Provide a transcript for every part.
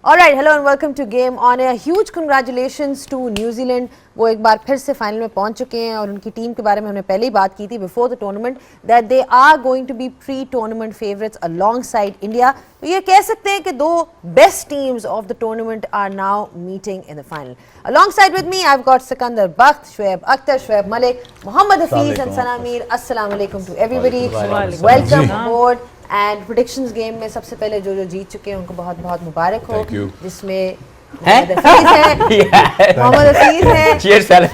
Alright, hello and welcome to Game On Air. Huge congratulations to New Zealand. वो एक बार फिर से final में पहुंच चुके हैं और उनकी टीम के बारे में हमने पहले ही बात की थी before the tournament that they are going to be pre-tournament favorites alongside India. तो ये कह सकते हैं कि दो best teams of the tournament are now meeting in the final. Alongside with me, I've got Sikandar Bakht, Shoaib Akhtar, Shoaib Malik, Mohammad Hafiz and Sana Mir. Assalamu alaikum to everybody. Welcome aboard. And predictions game में सबसे पहले जो जीत चुके हैं उनको बहुत बहुत मुबारक हो, जिसमें मोहम्मद हफीज है।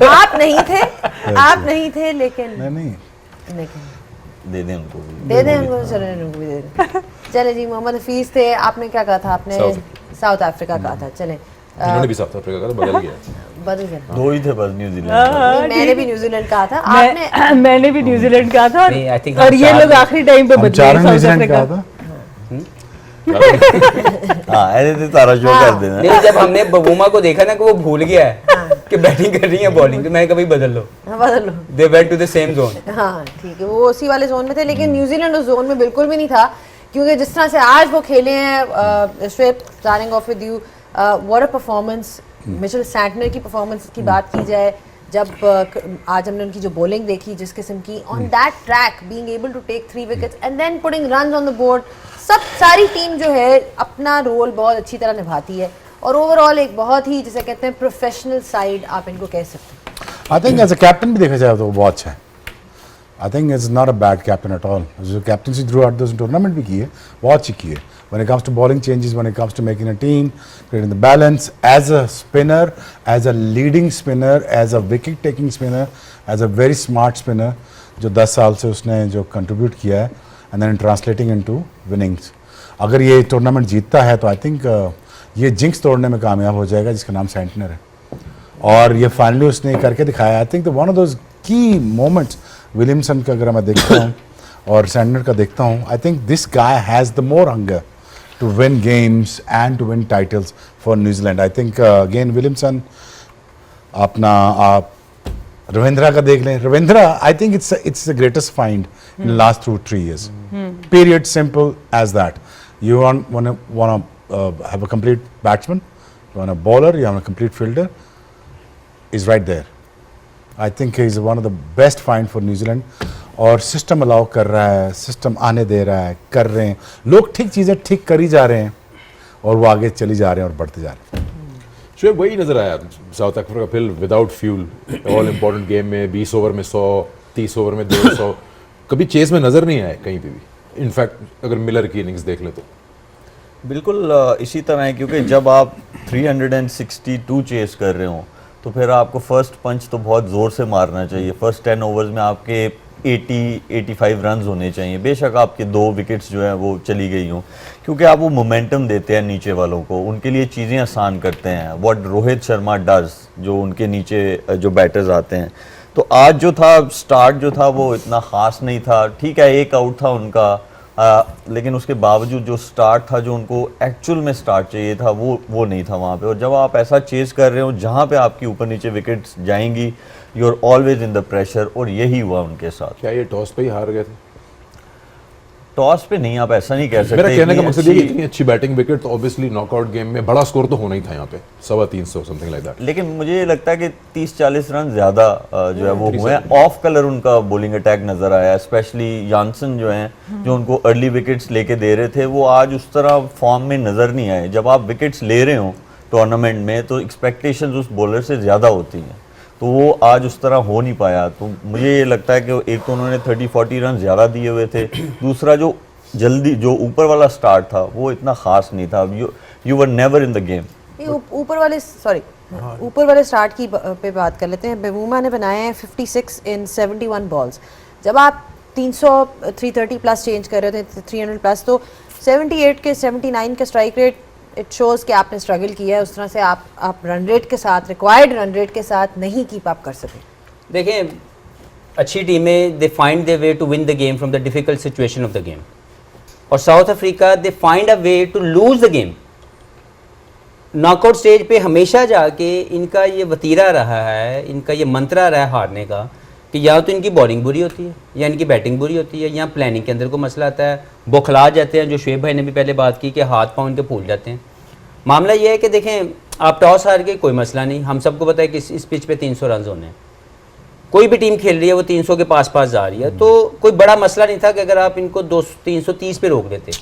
आप नहीं थे लेकिन दे दें उनको चले जी। मोहम्मद हफीज थे, आपने क्या कहा था? आपने साउथ अफ्रीका कहा था। चले इन्होंने भी साउथ अफ्रीका का बदल गया। दो ही थे बस न्यूजीलैंड। मैंने भी न्यूजीलैंड कहा था, आपने मैंने भी न्यूजीलैंड कहा था और ये लोग आखिरी टाइम पे बदले साउथ अफ्रीका। हाँ ऐसे सारा शो कर देना। नहीं, जब हमने बबूमा को देखा ना कि वो भूल गया है कि बैटिंग कर रही है बॉलिंग, तो मैं कभी बदल लो। They went to the same zone. हाँ ठीक है, वो उसी वाले जोन में थे, लेकिन न्यूजीलैंड उस जोन में बिल्कुल भी नहीं था, क्योंकि जिस तरह से आज वो खेले हैं। Straight starting of with you, what a performance. Mitchell Santner की परफॉर्मेंस की बात की जाए, जब आज हमने उनकी जो बॉलिंग देखी जिस किस्म की, on that track being able to take 3 wickets and then putting runs on the board, सारी टीम जो है अपना रोल बहुत अच्छी तरह निभाती है और ओवरऑल एक बहुत ही, जिसे कहते हैं, प्रोफेशनल साइड आप इनको कह सकते हैं। I think as a captain भी देखा जाए तो बहुत अच्छा है। I think it's not a bad captain at all. जो captaincy throughout the tournament भी की है, बहुत अच्छी की है। When it comes to bowling changes, when it comes to making a team, creating the balance, as a spinner, as a leading spinner, as a wicket-taking spinner, as a very smart spinner, जो 10 साल से उसने जो contribute किया है, and then translating into winnings. अगर ये tournament जीतता है तो आई थिंक ये जिंक्स तोड़ने में कामयाब हो जाएगा जिसका नाम सेंटनर है, और ये फाइनली उसने करके दिखाया। I think one of those की मोमेंट्स विलियमसन का अगर मैं देखता हूँ और सेंटनर का देखता हूँ, I think this guy has the more hunger to win games and to win titles for New Zealand. I think again Williamson, अपना आप रविंद्रा का देख लें। Ravindra, I think it's the greatest find in the last 2-3 years. Period. Simple as that. You want to have a complete batsman, you want a bowler, you want a complete fielder. Is right there. I think he's one of the best find for New Zealand. और system allow कर रहा है, system आने दे रहा है, कर रहे हैं लोग, ठीक चीज़ें ठीक करी जा रहे हैं और वो आगे चली जा रहे हैं और बढ़ते जा रहे हैं। शोएब, वही नजर आया South Africa fill without fuel, all important game में 20 ओवर में 100, 30 ओवर में 200, कभी चेस में नजर नहीं आए कहीं पे भी। इनफैक्ट अगर मिलर की इनिंग्स देख लें तो बिल्कुल इसी तरह है, क्योंकि जब आप 362 चेस कर रहे हो तो फिर आपको फर्स्ट पंच तो बहुत ज़ोर से मारना चाहिए। फर्स्ट 10 ओवर्स में आपके 80-85 रन होने चाहिए। बेशक आपके 2 विकेट्स जो हैं वो चली गई हों, क्योंकि आप वो मोमेंटम देते हैं नीचे वालों को, उनके लिए चीज़ें आसान करते हैं। व्हाट रोहित शर्मा डज, जो उनके नीचे जो बैटर्स आते हैं। तो आज जो था स्टार्ट जो था वो इतना ख़ास नहीं था। ठीक है, एक आउट था उनका, लेकिन उसके बावजूद जो स्टार्ट था, जो उनको एक्चुअल में स्टार्ट चाहिए था, वो नहीं था वहाँ पे। और जब आप ऐसा चेस कर रहे हो जहाँ पे आपकी ऊपर नीचे विकेट्स जाएंगी, you are always in the pressure, और यही हुआ उनके साथ। क्या ये टॉस पे ही हार गए थे? टॉस पे नहीं, आप ऐसा नहीं कह सकते। मेरा कहने का मकसद ये है कि इतनी अच्छी बैटिंग विकेट, तो ऑब्वियसली नॉकआउट गेम में बड़ा स्कोर तो होना ही था यहाँ पे, 350 समथिंग लाइक दैट। लेकिन मुझे लगता है कि 30-40 रन ज्यादा जो है वो हुए हैं। ऑफ कलर उनका बॉलिंग अटैक नजर आया, स्पेशली यानसन जो हैं, जो उनको अर्ली विकेट्स लेके दे रहे थे, वो आज उस तरह फॉर्म में नजर नहीं आए। जब आप विकेट्स ले रहे हो टूर्नामेंट में तो एक्सपेक्टेशंस उस बॉलर से ज़्यादा होती हैं, तो वो आज उस तरह हो नहीं पाया। तो मुझे ये लगता है कि एक तो उन्होंने 30-40 रन ज़्यादा दिए हुए थे, दूसरा जो जल्दी जो ऊपर वाला स्टार्ट था वो इतना ख़ास नहीं था। You were never in the game. ऊपर वाले स्टार्ट की पे बात कर लेते हैं। बेबूमा ने बनाए हैं 56 इन 71 बॉल्स। जब आप 330 प्लस चेंज कर रहे थे, 300 प्लस, तो 78 के 79 का स्ट्राइक रेट, इट शोज़ कि आपने स्ट्रगल किया है। उस तरह से आप रन रेट के साथ, रिक्वायर्ड रन रेट के साथ नहीं कीप अप कर सके। देखें, अच्छी टीमें they find the way to win the game from the difficult situation of the game, और South Africa they find a way to lose the game. Knockout stage पे हमेशा जाके इनका ये वतीरा रहा है, इनका ये मंत्रा रहा है हारने का, कि या तो इनकी बॉलिंग बुरी होती है या इनकी बैटिंग बुरी होती है, या प्लानिंग के अंदर को मसला आता है, बौखला जाते हैं, जो शुएब भाई ने भी पहले बात की कि हाथ पाँव इनके फूल जाते हैं। मामला ये है कि देखें, आप टॉस हार गए कोई मसला नहीं, हम सबको पता है कि इस पिच पे 300 रन होने हैं, कोई भी टीम खेल रही है वो 300 के पास जा रही है, तो कोई बड़ा मसला नहीं था कि अगर आप इनको 330 पे रोक देते।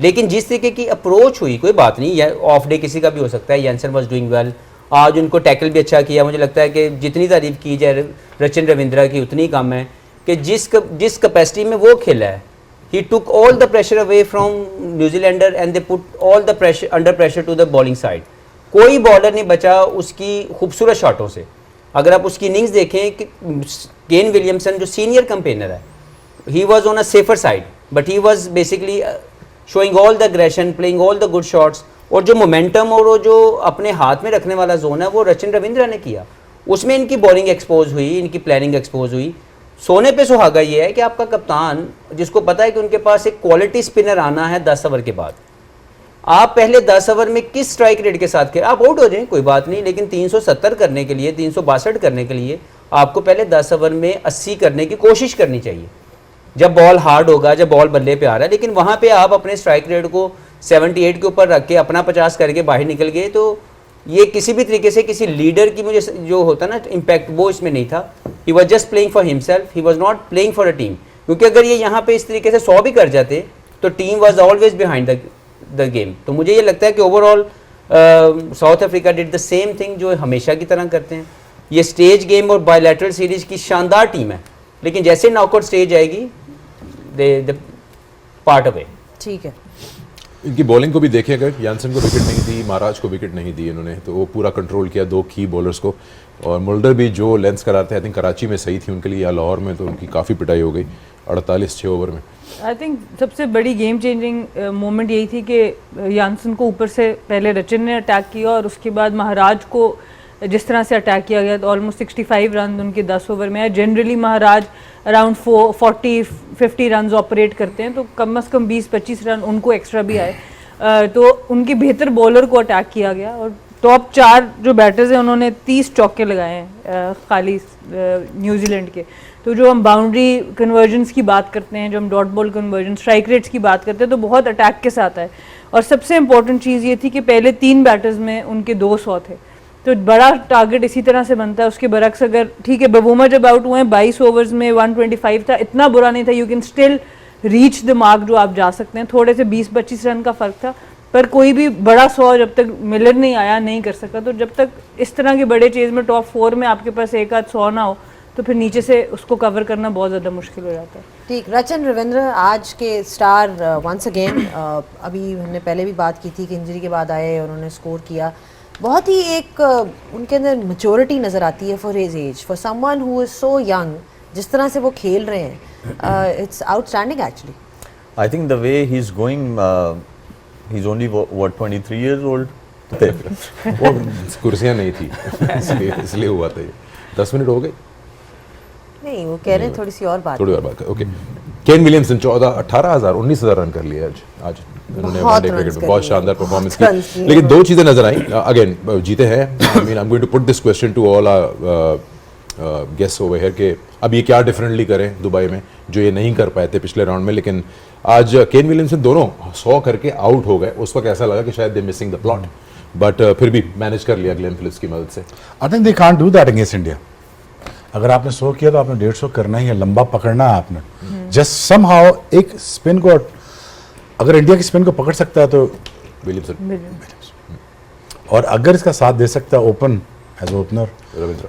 लेकिन जिस तरीके की अप्रोच हुई, कोई बात नहीं, ऑफ डे किसी का भी हो सकता है, यानसन वाज डूइंग वेल, आज उनको टैकल भी अच्छा किया। मुझे लगता है कि जितनी तारीफ की जाए रचिन रविंद्रा की उतनी कम है कि जिस कैपेसिटी में वो खेला है, he took all the pressure away from New Zealander and they put all the pressure under pressure to the bowling side। कोई बॉलर नहीं बचा उसकी खूबसूरत शॉटों से। अगर आप उसकी इनिंग्स देखें कि केन विलियमसन जो सीनियर कंपेनर है, he was on a safer side but he was basically showing all the aggression, playing all the good shots। और जो मोमेंटम और वो जो अपने हाथ में रखने वाला जोन है वो रचिन रविंद्रा ने किया, उसमें इनकी बॉलिंग एक्सपोज हुई, इनकी प्लानिंग एक्सपोज हुई। सोने पे सुहागा ये है कि आपका कप्तान, जिसको पता है कि उनके पास एक क्वालिटी स्पिनर आना है 10 ओवर के बाद, आप पहले 10 ओवर में किस स्ट्राइक रेट के साथ खेल, आप आउट हो जाएं कोई बात नहीं, लेकिन 370 करने के लिए, 362 करने के लिए आपको पहले 10 ओवर में 80 करने की कोशिश करनी चाहिए। जब बॉल हार्ड होगा, जब बॉल बल्ले पे आ रहा है, लेकिन वहाँ पे आप अपने स्ट्राइक रेट को 78 के ऊपर रख के अपना 50 करके बाहर निकल गए, तो ये किसी भी तरीके से किसी लीडर की मुझे जो होता ना इम्पैक्ट, वो इसमें नहीं था। He was just playing for himself, he was not playing for a team. क्योंकि अगर ये यहाँ पे इस तरीके से 100 भी कर जाते तो team was always behind the game. तो मुझे ये लगता है कि overall south Africa did the same thing जो हमेशा की तरह करते हैं। ये स्टेज गेम और बायलैटरल सीरीज की शानदार टीम है, लेकिन जैसे नॉकआउट स्टेज आएगी दे पार्ट अवे। ठीक है, इनकी बॉलिंग को भी देखें, अगर यानसन को विकेट नहीं दी, महाराज को विकेट नहीं दी इन्होंने, तो वो पूरा कंट्रोल किया 2 की बॉलर्स को। और मुल्डर भी जो लेंस कराते हैं, आई थिंक कराची में सही थी उनके लिए या लाहौर में, तो उनकी काफ़ी पिटाई हो गई 48 6 ओवर में। आई थिंक सबसे बड़ी गेम चेंजिंग मोमेंट यही थी कि यानसन को ऊपर से पहले रचिन ने अटैक किया और उसके बाद महाराज को जिस तरह से अटैक किया गया, तो ऑलमोस्ट 65 रन उनके 10 ओवर में है। जनरली महाराज अराउंड 40-50 रन ऑपरेट करते हैं, तो कम से कम 20-25 रन उनको एक्स्ट्रा भी आए। तो उनके बेहतर बॉलर को अटैक किया गया और टॉप 4 जो बैटर्स हैं उन्होंने 30 चौके लगाए हैं खाली न्यूजीलैंड के। तो जो हम बाउंड्री कन्वर्जन्स की बात करते हैं, जो हम dot ball conversion, strike rates की बात करते हैं, तो बहुत अटैक के साथ है। और सबसे इंपॉर्टेंट चीज़ ये थी कि पहले 3 बैटर्स में उनके 200 थे, तो बड़ा टारगेट इसी तरह से बनता है। उसके बरक्स अगर ठीक है बबूमा जब आउट हुए 22 ओवर्स में 125 था, इतना बुरा नहीं था, you can still reach the mark जो आप जा सकते हैं। थोड़े से 20-25 रन का फ़र्क था, पर कोई भी बड़ा 100 जब तक मिलर नहीं आया नहीं कर सका। तो जब तक इस तरह के बड़े चेज में टॉप 4 में आपके पास एक आध 100 ना हो, तो फिर नीचे से उसको कवर करना बहुत ज़्यादा मुश्किल हो जाता है। ठीक, रचिन रविंद्र आज के स्टार वंस अगेन। अभी हमने पहले भी बात की थी कि इंजरी के बाद आए और उन्होंने स्कोर किया। बहुत ही एक उनके अंदर मैच्योरिटी नज़र आती है for his age, for someone who is so young. जिस तरह से वो खेल रहे हैं, it's outstanding actually. I think the way he's going, he's only what 23 years old. वो कुर्सियाँ नहीं थी इसलिए हुआ था ये। 10 मिनट हो गए, नहीं वो कह रहे हैं थोड़ी सी और बात। थोड़ी और बात। ओके, केन विलियमसन 18,000 19,000 रन कर लिए आज उन्होंने वनडे क्रिकेट में, बहुत शानदार परफॉर्मेंस की। लेकिन 2 चीज़ें नजर आई। अगेन जीते हैं, I mean I am going to put this question to all guest over here कि अब ये क्या डिफरेंटली करें दुबई में जो ये नहीं कर पाए थे पिछले राउंड में। लेकिन आज केन विलियमसन दोनों 100 करके आउट हो गए। उस वक्त ऐसा लगा कि शायद दे मिसिंग द प्लॉट, बट फिर भी मैनेज कर लिया ग्लेन फिलिप्स की मदद से। I think they can't do that against India. अगर आपने 100 किया तो आपने 150 करना ही है, लंबा पकड़ना है आपने। जस्ट समहाउ एक स्पिन को, अगर इंडिया की स्पिन को पकड़ सकता है तो विलियमसन, और अगर इसका साथ दे सकता है open as opener Ravindra.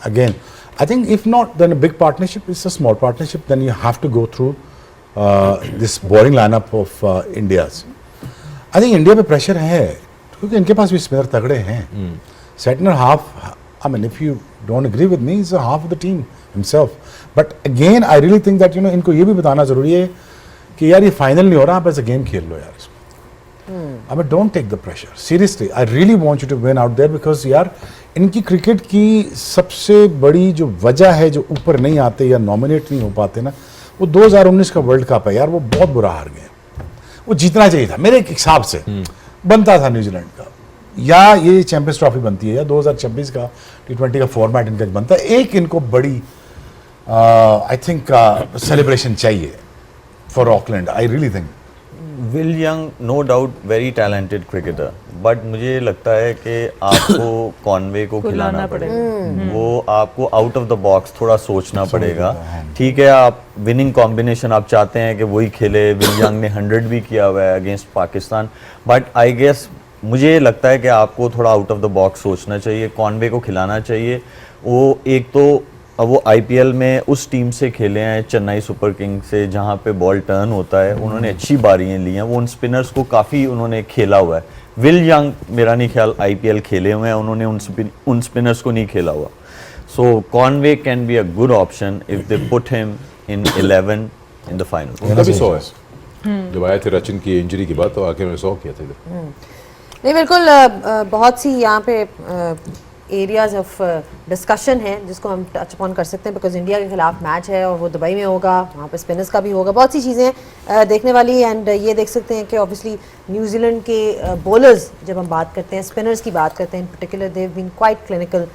Again, I think if not, then a big partnership is a small partnership. Then you have to go through this boring lineup of India's. I think India पे pressure है क्योंकि इनके पास भी spinner तगड़े हैं. Setner half. I mean, if you don't agree with me, he's a half of the team himself. But again, I really think that इनको ये भी बताना जरूरी है कि यार ये फाइनल नहीं हो रहा, आप ऐसा गेम खेल लो यार इसमें. I mean, don't take the pressure. Seriously, I really want you to win out there because यार इनकी क्रिकेट की सबसे बड़ी जो वजह है जो ऊपर नहीं आते या नॉमिनेट नहीं हो पाते ना, वो 2019 का वर्ल्ड कप है यार, वो बहुत बुरा हार गए। वो जीतना चाहिए था मेरे हिसाब से, बनता था न्यूजीलैंड का, या ये चैंपियंस ट्रॉफी बनती है या 2026 का T20 का फॉर्मेट इनका बनता है। एक इनको बड़ी आई थिंक सेलिब्रेशन चाहिए for Auckland, I really think. Will Young no doubt very talented cricketer, but मुझे लगता है कि आपको कॉनवे को खिलाना पड़ेगा। वो आपको आउट ऑफ द बॉक्स थोड़ा सोचना पड़ेगा। ठीक है, आप विनिंग कॉम्बिनेशन आप चाहते हैं कि वही खेले, विल यंग ने 100 भी किया हुआ है against Pakistan, but I guess मुझे लगता है कि आपको थोड़ा आउट ऑफ द बॉक्स सोचना चाहिए, कॉनवे को खिलाना चाहिए। वो एक तो अब वो आईपीएल में उस टीम से खेले हैं, चेन्नई सुपर किंग से, जहाँ पे बॉल टर्न होता है, उन्होंने अच्छी बारियां ली हैं, वो उन स्पिनर्स को काफ़ी उन्होंने खेला हुआ है। विल यंग मेरा नहीं ख्याल आईपीएल खेले हुए हैं, उन्होंने उन स्पिनर्स को नहीं खेला हुआ। So Conway can be a good option if they put him in 11 in the final. उनका भी 100 है। जब आए थे रचिन की इंजरी के बाद तो आखिर में 100 किया था इधर। नहीं बिल्कुल, बहुत सी यहाँ पे एरियाज ऑफ डिस्कशन है जिसको हम टच अपॉन कर सकते हैं, बिकॉज इंडिया के खिलाफ मैच है और वो दुबई में होगा, वहाँ पे स्पिनर्स का भी होगा, बहुत सी चीज़ें देखने वाली। एंड ये देख सकते हैं कि ऑब्वियसली न्यूजीलैंड के बॉलर्स, जब हम बात करते हैं स्पिनर्स की बात करते हैं in particular, they have been quite clinical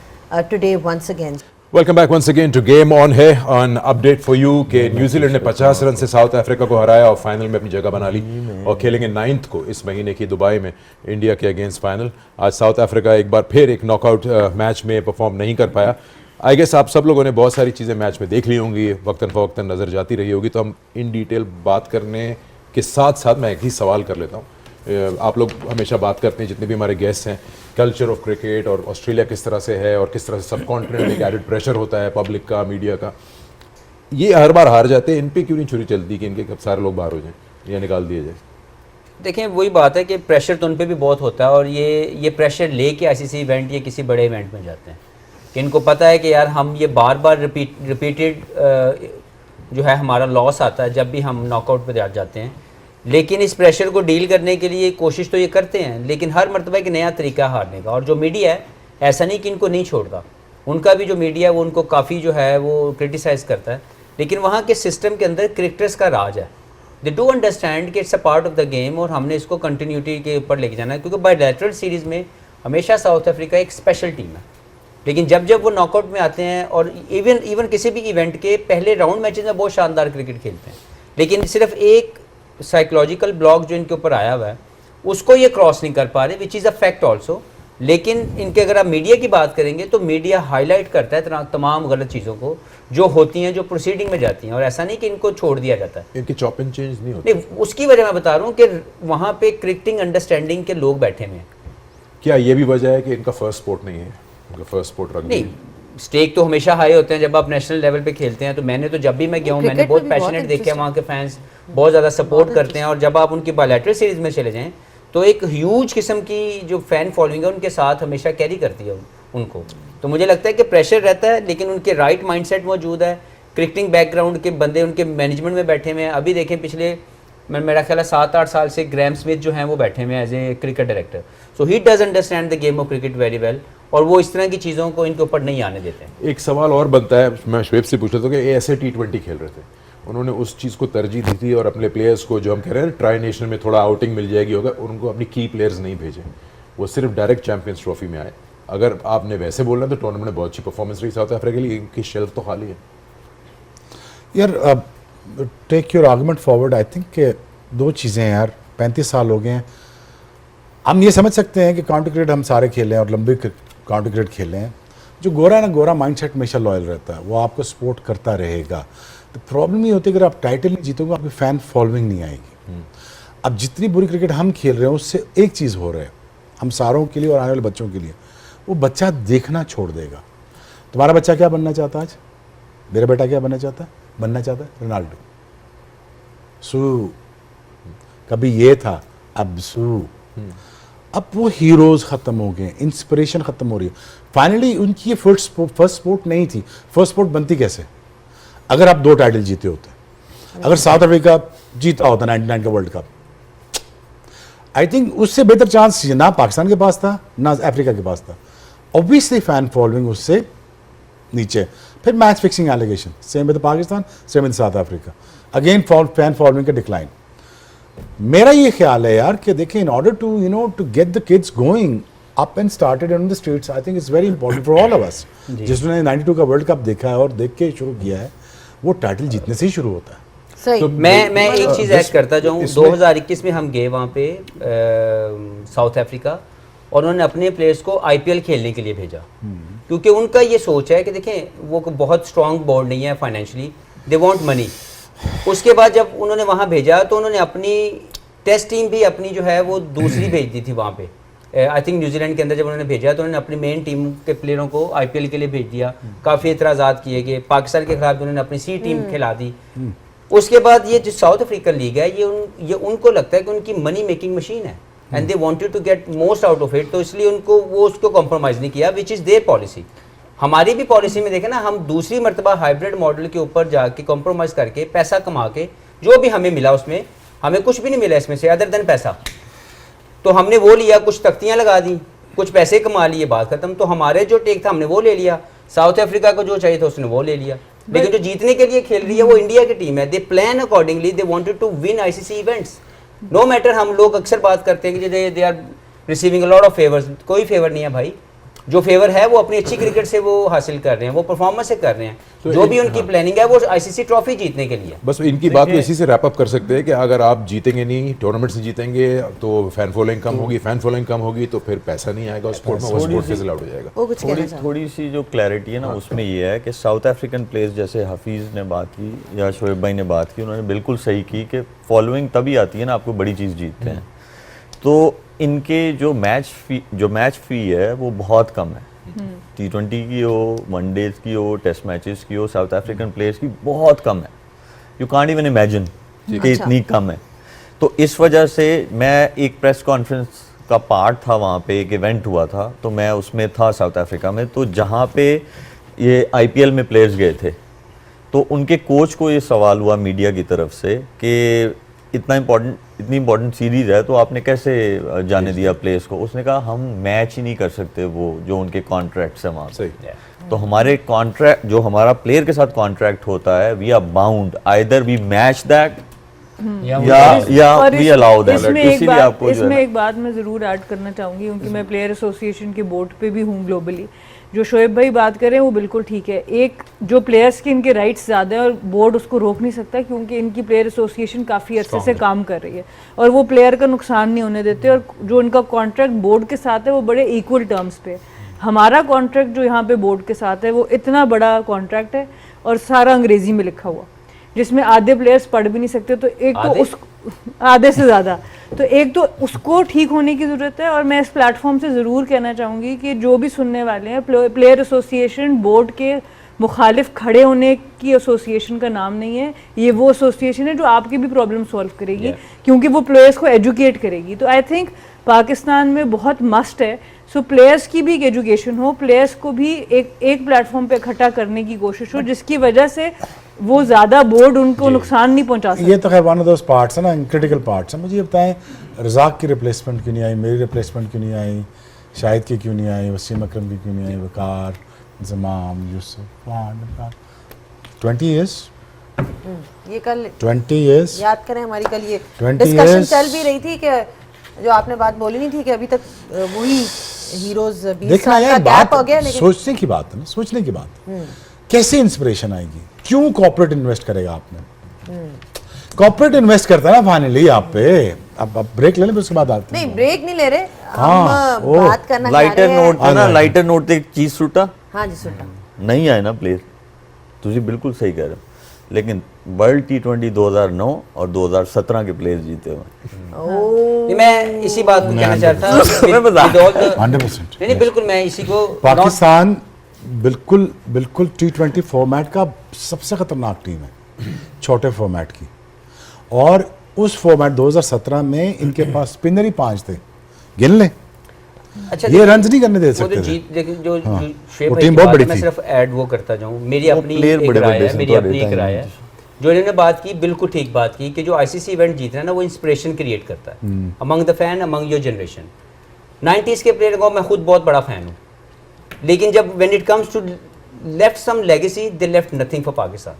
today once again. Welcome back once again to game on है। ऑन अपडेट फॉर यू कि न्यूजीलैंड ने 50 रन से साउथ अफ्रीका को हराया और फाइनल में अपनी जगह बना ली और खेलेंगे 9th को इस महीने की दुबई में इंडिया के अगेंस्ट फाइनल। आज साउथ अफ्रीका एक बार फिर एक नॉकआउट मैच में परफॉर्म नहीं कर पाया। आई गेस आप सब लोगों ने बहुत सारी चीज़ें मैच में देख ली होंगी, वक्तन फ़वक्तन नज़र जाती रही होगी, तो हम इन डिटेल बात करने के साथ साथ मैं एक ही सवाल कर लेता हूँ। आप लोग हमेशा बात करते हैं, जितने भी हमारे गेस्ट हैं, कल्चर ऑफ क्रिकेट और ऑस्ट्रेलिया किस तरह से है और किस तरह से सब कॉन्टिनेंट में एक एडेड प्रेशर होता है पब्लिक का, मीडिया का। ये हर बार हार जाते हैं, इन पे क्यों नहीं छुरी चलती कि इनके कब सारे लोग बाहर हो जाएं या निकाल दिए जाए? देखें, वही बात है कि प्रेशर तो उन पे भी बहुत होता है और ये प्रेशर लेके आईसीसी इवेंट या किसी बड़े इवेंट में जाते हैं कि इनको पता है कि यार हम ये बार बार रिपीटेड जो है हमारा लॉस आता है जब भी हम नॉकआउट पे जाते हैं। लेकिन इस प्रेशर को डील करने के लिए कोशिश तो ये करते हैं, लेकिन हर मरतबा एक नया तरीका हारने का। और जो मीडिया है ऐसा नहीं कि इनको नहीं छोड़ता, उनका भी जो मीडिया है वो उनको काफ़ी जो है वो क्रिटिसाइज़ करता है, लेकिन वहाँ के सिस्टम के अंदर क्रिकेटर्स का राज है। दे डू अंडरस्टैंड कि it's a part of the game और हमने इसको कंटिन्यूटी के ऊपर लेके जाना है, क्योंकि बायलैटरल सीरीज़ में हमेशा साउथ अफ्रीका एक स्पेशल टीम है, लेकिन जब वो नॉकआउट में आते हैं और इवन किसी भी इवेंट के पहले राउंड मैचेस में बहुत शानदार क्रिकेट खेलते हैं, लेकिन सिर्फ एक साइकोलॉजिकल ब्लॉक जो इनके ऊपर आया हुआ है उसको ये क्रॉस नहीं कर पा रहे, which is a fact also. लेकिन इनके अगर आप मीडिया की बात करेंगे तो मीडिया हाईलाइट करता है तमाम गलत चीज़ों को जो होती हैं, जो प्रोसीडिंग में जाती हैं, और ऐसा नहीं कि इनको छोड़ दिया जाता है। इनकी चॉप एंड चेंज नहीं होती। नहीं, उसकी वजह मैं बता रहा हूँ कि वहाँ पे क्रिकेटिंग अंडरस्टैंडिंग के लोग बैठे हुए हैं। क्या ये भी वजह है कि इनका फर्स्ट स्पोर्ट नहीं है? इनका फर्स्ट स्पोर्ट रग्बी नहीं, स्टेक तो हमेशा हाई होते हैं जब आप नेशनल लेवल पे खेलते हैं। तो मैंने तो जब भी मैं गया हूँ मैंने बहुत पैशनेट देखे हैं, वहाँ के फैंस बहुत ज़्यादा सपोर्ट करते हैं। और जब आप उनकी बायलैटरल सीरीज़ में चले जाएँ तो एक ह्यूज किस्म की जो फ़ैन फॉलोइंग है उनके साथ हमेशा कैरी करती है उनको। तो मुझे लगता है कि प्रेशर रहता है, लेकिन उनके राइट माइंडसेट मौजूद है, क्रिकेटिंग बैकग्राउंड के बंदे उनके मैनेजमेंट में बैठे हुए हैं। अभी देखें पिछले मेरा ख्याल है 7-8 साल से ग्रैम स्मिथ जो हैं वो बैठे हुए हैं as a cricket director. So he does understand the game of cricket very well और वो इस तरह की चीज़ों को इनके ऊपर नहीं आने देते हैं। एक सवाल और बनता है, मैं शुएब से पूछ रहा था कि ऐसे T20 खेल रहे थे, उन्होंने उस चीज़ को तरजीह दी थी और अपने प्लेयर्स को, जो हम कह रहे हैं ट्राई नेशनल में थोड़ा आउटिंग मिल जाएगी होगा, उनको अपनी की प्लेयर्स नहीं भेजे, वो सिर्फ डायरेक्ट चैंपियंस ट्रॉफी में आए। अगर आपने वैसे बोलना तो टूर्नामेंट में बहुत अच्छी परफॉर्मेंस रही साउथ अफ्रीका के लिए, इनकी शेल्फ तो खाली है। यार take your argument forward. I think कि दो चीज़ें हैं यार, 35 साल हो गए हैं। हम ये समझ सकते हैं कि काउंटी क्रिकेट हम सारे खेले हैं और लंबी काउंटी क्रिकेट खेले हैं। जो गोरा है ना, गोरा माइंडसेट हमेशा लॉयल रहता है, वो आपको सपोर्ट करता रहेगा। तो प्रॉब्लम ये होती है अगर आप टाइटल नहीं जीतोगे आपकी फ़ैन फॉलोइंग नहीं आएगी। अब जितनी बुरी क्रिकेट हम खेल रहे हैं उससे एक चीज़ हो रहा है हम सारों के लिए और आने वाले बच्चों के लिए, वो बच्चा देखना छोड़ देगा। तुम्हारा बच्चा क्या बनना चाहता है आज? मेरा बेटा क्या बनना चाहता है? बनना चाहता है रोनाल्डो। सू कभी ये था, अब सू। अब वो हीरोज खत्म हो गए, इंस्पिरेशन खत्म हो रही है। फाइनली उनकी ये फर्स्ट स्पोर्ट नहीं थी। फर्स्ट स्पोर्ट बनती कैसे? अगर आप 2 टाइटल जीते होते, अगर साउथ अफ्रीका जीता होता 99 का वर्ल्ड कप, आई थिंक उससे बेहतर चांस ना पाकिस्तान के पास था ना अफ्रीका के पास था। ऑब्वियसली फैन फॉलोइंग उससे नीचे, फिर match fixing allegation, same with Pakistan, same with South Africa, again fan following का डिक्लाइन। मेरा ये ख्याल है यार कि देखिए, in order to to get the kids going up and started on the streets, I think it's very important for all of us. जिसने 92 का वर्ल्ड कप देखा है और देख के शुरू किया है, वो टाइटल जीतने से ही शुरू होता है। सही। मैं एक चीज़ ऐड जिस- करता जाऊँ, इसमें- 2021 में हम गए वहाँ पे साउथ अफ्रीका, और उन्होंने अपने प्लेयर्स को आईपीएल खेलने के लिए भेजा, क्योंकि उनका ये सोच है कि देखें वो बहुत स्ट्रॉन्ग बोर्ड नहीं है फाइनेंशियली, दे वांट मनी। उसके बाद जब उन्होंने वहाँ भेजा तो उन्होंने अपनी टेस्ट टीम भी अपनी जो है वो दूसरी भेज दी थी वहाँ पे। आई थिंक न्यूजीलैंड के अंदर जब उन्होंने भेजा तो उन्होंने अपनी मेन टीम के प्लेयरों को आईपीएल के लिए भेज दिया। काफ़ी एतराज़ात किए गए, पाकिस्तान के खिलाफ उन्होंने अपनी सी टीम खिला दी। उसके बाद ये जो साउथ अफ्रीकन लीग है ये उनको लगता है कि उनकी मनी मेकिंग मशीन है, and they wanted to get most out of it, तो इसलिए उनको वो उसको कॉम्प्रोमाइज़ नहीं किया, विच इज़ देयर पॉलिसी। हमारी भी पॉलिसी में देखें ना, हम दूसरी मरतबा हाइब्रिड मॉडल के ऊपर जाके कॉम्प्रोमाइज़ करके पैसा कमा के जो भी हमें मिला, उसमें हमें कुछ भी नहीं मिला इसमें से अदर देन पैसा, तो हमने वो लिया, कुछ तख्तियाँ लगा दी, कुछ पैसे कमा लिए, बात खत्म। तो हमारे जो टेक था हमने वो ले लिया, साउथ अफ्रीका को जो चाहिए था उसने वो ले लिया, लेकिन जो जीतने के लिए खेल रही है वो इंडिया की टीम है। They plan accordingly, they wanted to win ICC events, no matter. हम लोग अक्सर बात करते हैं कि they are receiving a lot of favours, कोई फेवर नहीं है भाई। जो फेवर है वो अपनी अच्छी क्रिकेट से वो हासिल कर रहे हैं, वो परफॉर्मेंस से कर रहे हैं। तो जो भी उनकी प्लानिंग है वो आईसीसी ट्रॉफी जीतने के लिए। बस इनकी बात को इसी से रैप अप कर सकते हैं कि अगर आप जीतेंगे नहीं, टूर्नामेंट से जीतेंगे तो फैन फॉलोइंग कम होगी, फैन फॉलोइंग कम होगी तो फिर पैसा नहीं आएगा स्पोर्ट में, वो स्पोर्ट फिजल आउट हो जाएगा। वो कुछ कहना थोड़ी चाहते थोड़ी सी जो क्लैरिटी है ना उसमें ये है कि साउथ अफ्रीकन प्लेयर्स जैसे हफीज़ ने बात की या शोएब भाई ने बात की, उन्होंने बिल्कुल सही की कि फॉलोइंग तभी आती है ना आपको बड़ी चीज़ जीतते हैं। तो इनके जो मैच फी है वो बहुत कम है, T20 की हो, वनडेज की हो, टेस्ट मैचेस की हो, साउथ अफ्रीकन प्लेयर्स की बहुत कम है। यू कांट इवन इमेजिन कि इतनी कम है। तो इस वजह से मैं एक प्रेस कॉन्फ्रेंस का पार्ट था, वहाँ पे एक इवेंट हुआ था तो मैं उसमें था साउथ अफ्रीका में, तो जहाँ पे ये आईपीएल में प्लेयर्स गए थे तो उनके कोच को ये सवाल हुआ मीडिया की तरफ से कि इतनी इंपॉर्टेंट सीरीज है तो आपने कैसे जाने दिया प्लेयर्स को। उसने कहा हम मैच ही नहीं कर सकते वो जो उनके कॉन्ट्रैक्ट्स हैं वहाँ पे। सही। तो हमारे कॉन्ट्रैक्ट जो हमारा प्लेयर के साथ कॉन्ट्रैक्ट होता है, we are bound either we match that या और वी अलाउ दैट। इसमें इसीलिए आपको जो है इसमें ना- एक बात मैं ज़रूर ऐड करना चाहूँगी, क्योंकि मैं प्लेयर एसोसिएशन के बोर्ड पे भी हूँ ग्लोबली। जो शोएब भाई बात कर रहे हैं वो बिल्कुल ठीक है। एक जो प्लेयर्स के इनके राइट्स ज़्यादा है और बोर्ड उसको रोक नहीं सकता, क्योंकि इनकी प्लेयर एसोसिएशन काफ़ी अरसे से काम कर रही है और वो प्लेयर का नुकसान नहीं होने देते, और जो उनका कॉन्ट्रैक्ट बोर्ड के साथ है वो बड़े इक्वल टर्म्स पे। हमारा कॉन्ट्रैक्ट जो यहाँ पे बोर्ड के साथ है वो इतना बड़ा कॉन्ट्रैक्ट है और सारा अंग्रेज़ी में लिखा हुआ, जिसमें आधे प्लेयर्स पढ़ भी नहीं सकते। तो एक तो उस आधे से ज़्यादा, तो एक तो उसको ठीक होने की ज़रूरत है। और मैं इस प्लेटफॉर्म से ज़रूर कहना चाहूँगी कि जो भी सुनने वाले हैं, प्लेयर एसोसिएशन बोर्ड के मुखालिफ खड़े होने की एसोसिएशन का नाम नहीं है। ये वो एसोसिएशन है जो आपकी भी प्रॉब्लम सॉल्व करेगी, क्योंकि वो प्लेयर्स को एजुकेट करेगी। तो आई थिंक पाकिस्तान में बहुत मस्ट है, सो प्लेयर्स की भी एक एजुकेशन हो, प्लेयर्स को भी एक प्लेटफॉर्म पे इकट्ठा करने की कोशिश हो, जिसकी वजह से वो ज़्यादा बोर्ड उनको नुकसान नहीं पहुंचा सकता। ये तो खैर वन ऑफ दोस पार्ट्स है ना, क्रिटिकल पार्ट्स हैं। मुझे ये बताएं, रज़ाक की रिप्लेसमेंट क्यों नहीं आई, मेरी रिप्लेसमेंट क्यों नहीं आई, शाहिद की क्यों नहीं आई, वसीम अकरम की क्यों नहीं आई, वकार, जमाम, यूसुफ, 20 years ये कल 20 years याद करें हमारी कल ये 20 डिस्कशन years चल भी रही थी कि जो आपने बात बोली नहीं थी कि अभी तक वही हीरोज 20 देखना साल का यार, गैप हो बात गया, लेकिन सोचने की बात है ना, सोचने की बात। कैसे इंस्पिरेशन आएगी, क्यों कॉर्पोरेट इन्वेस्ट करेगा आपने? कॉर्पोरेट इन्वेस्ट करता है ना फाइनली आप पे। अब ब्रेक ले लें, फिर उसके बाद आते हैं। नहीं ब्रेक नहीं ले रहे हाँ, हम, ओ, बात करना चाह ਲਾਈਟਰ रहे हैं। ਨੋਟ ਤੇ ਨਾ ਲਾਈਟਰ ਨੋਟ ਤੇ ਇੱਕ ਚੀਜ਼ ਸੁੱਟਾ हाँ जी सुटा नहीं आए ना प्लेयर, ਤੁਸੀਂ ਬਿਲਕੁਲ ਸਹੀ कह रहे हो, लेकिन वर्ल्ड T20 2009 और 2017 के प्लेयर जीते हुए। नहीं, मैं इसी बात को कहना चाहता था मैं बता- with all the- 100%। नहीं बिल्कुल, मैं इसी को पाकिस्तान बिल्कुल T20 फॉर्मेट का सबसे खतरनाक टीम है, छोटे फॉर्मेट की। और उस फॉर्मेट 2017 में इनके पास स्पिनर ही 5 थे, गिन लें। अच्छा ये रन्स नहीं करने दे वो सकते जो थे। जीत देखिए जो हाँ, जो शेब वो भाई टीम की बहुत बात बड़ी है, मैं थी। सिर्फ ऐड वो करता जाऊँ, मेरी वो अपनी player एक बड़े राय बड़े है, से मेरी थोड़े अपनी एक time राय है। जो इन्होंने बात की बिल्कुल ठीक बात की कि जो आईसीसी इवेंट जीत रहा है ना वो इंस्पिरेशन क्रिएट करता है among the fan, among your generation. 90s के प्लेयर को मैं खुद बहुत बड़ा फैन हूँ, लेकिन जब when it comes to left some legacy, they left nothing for Pakistan.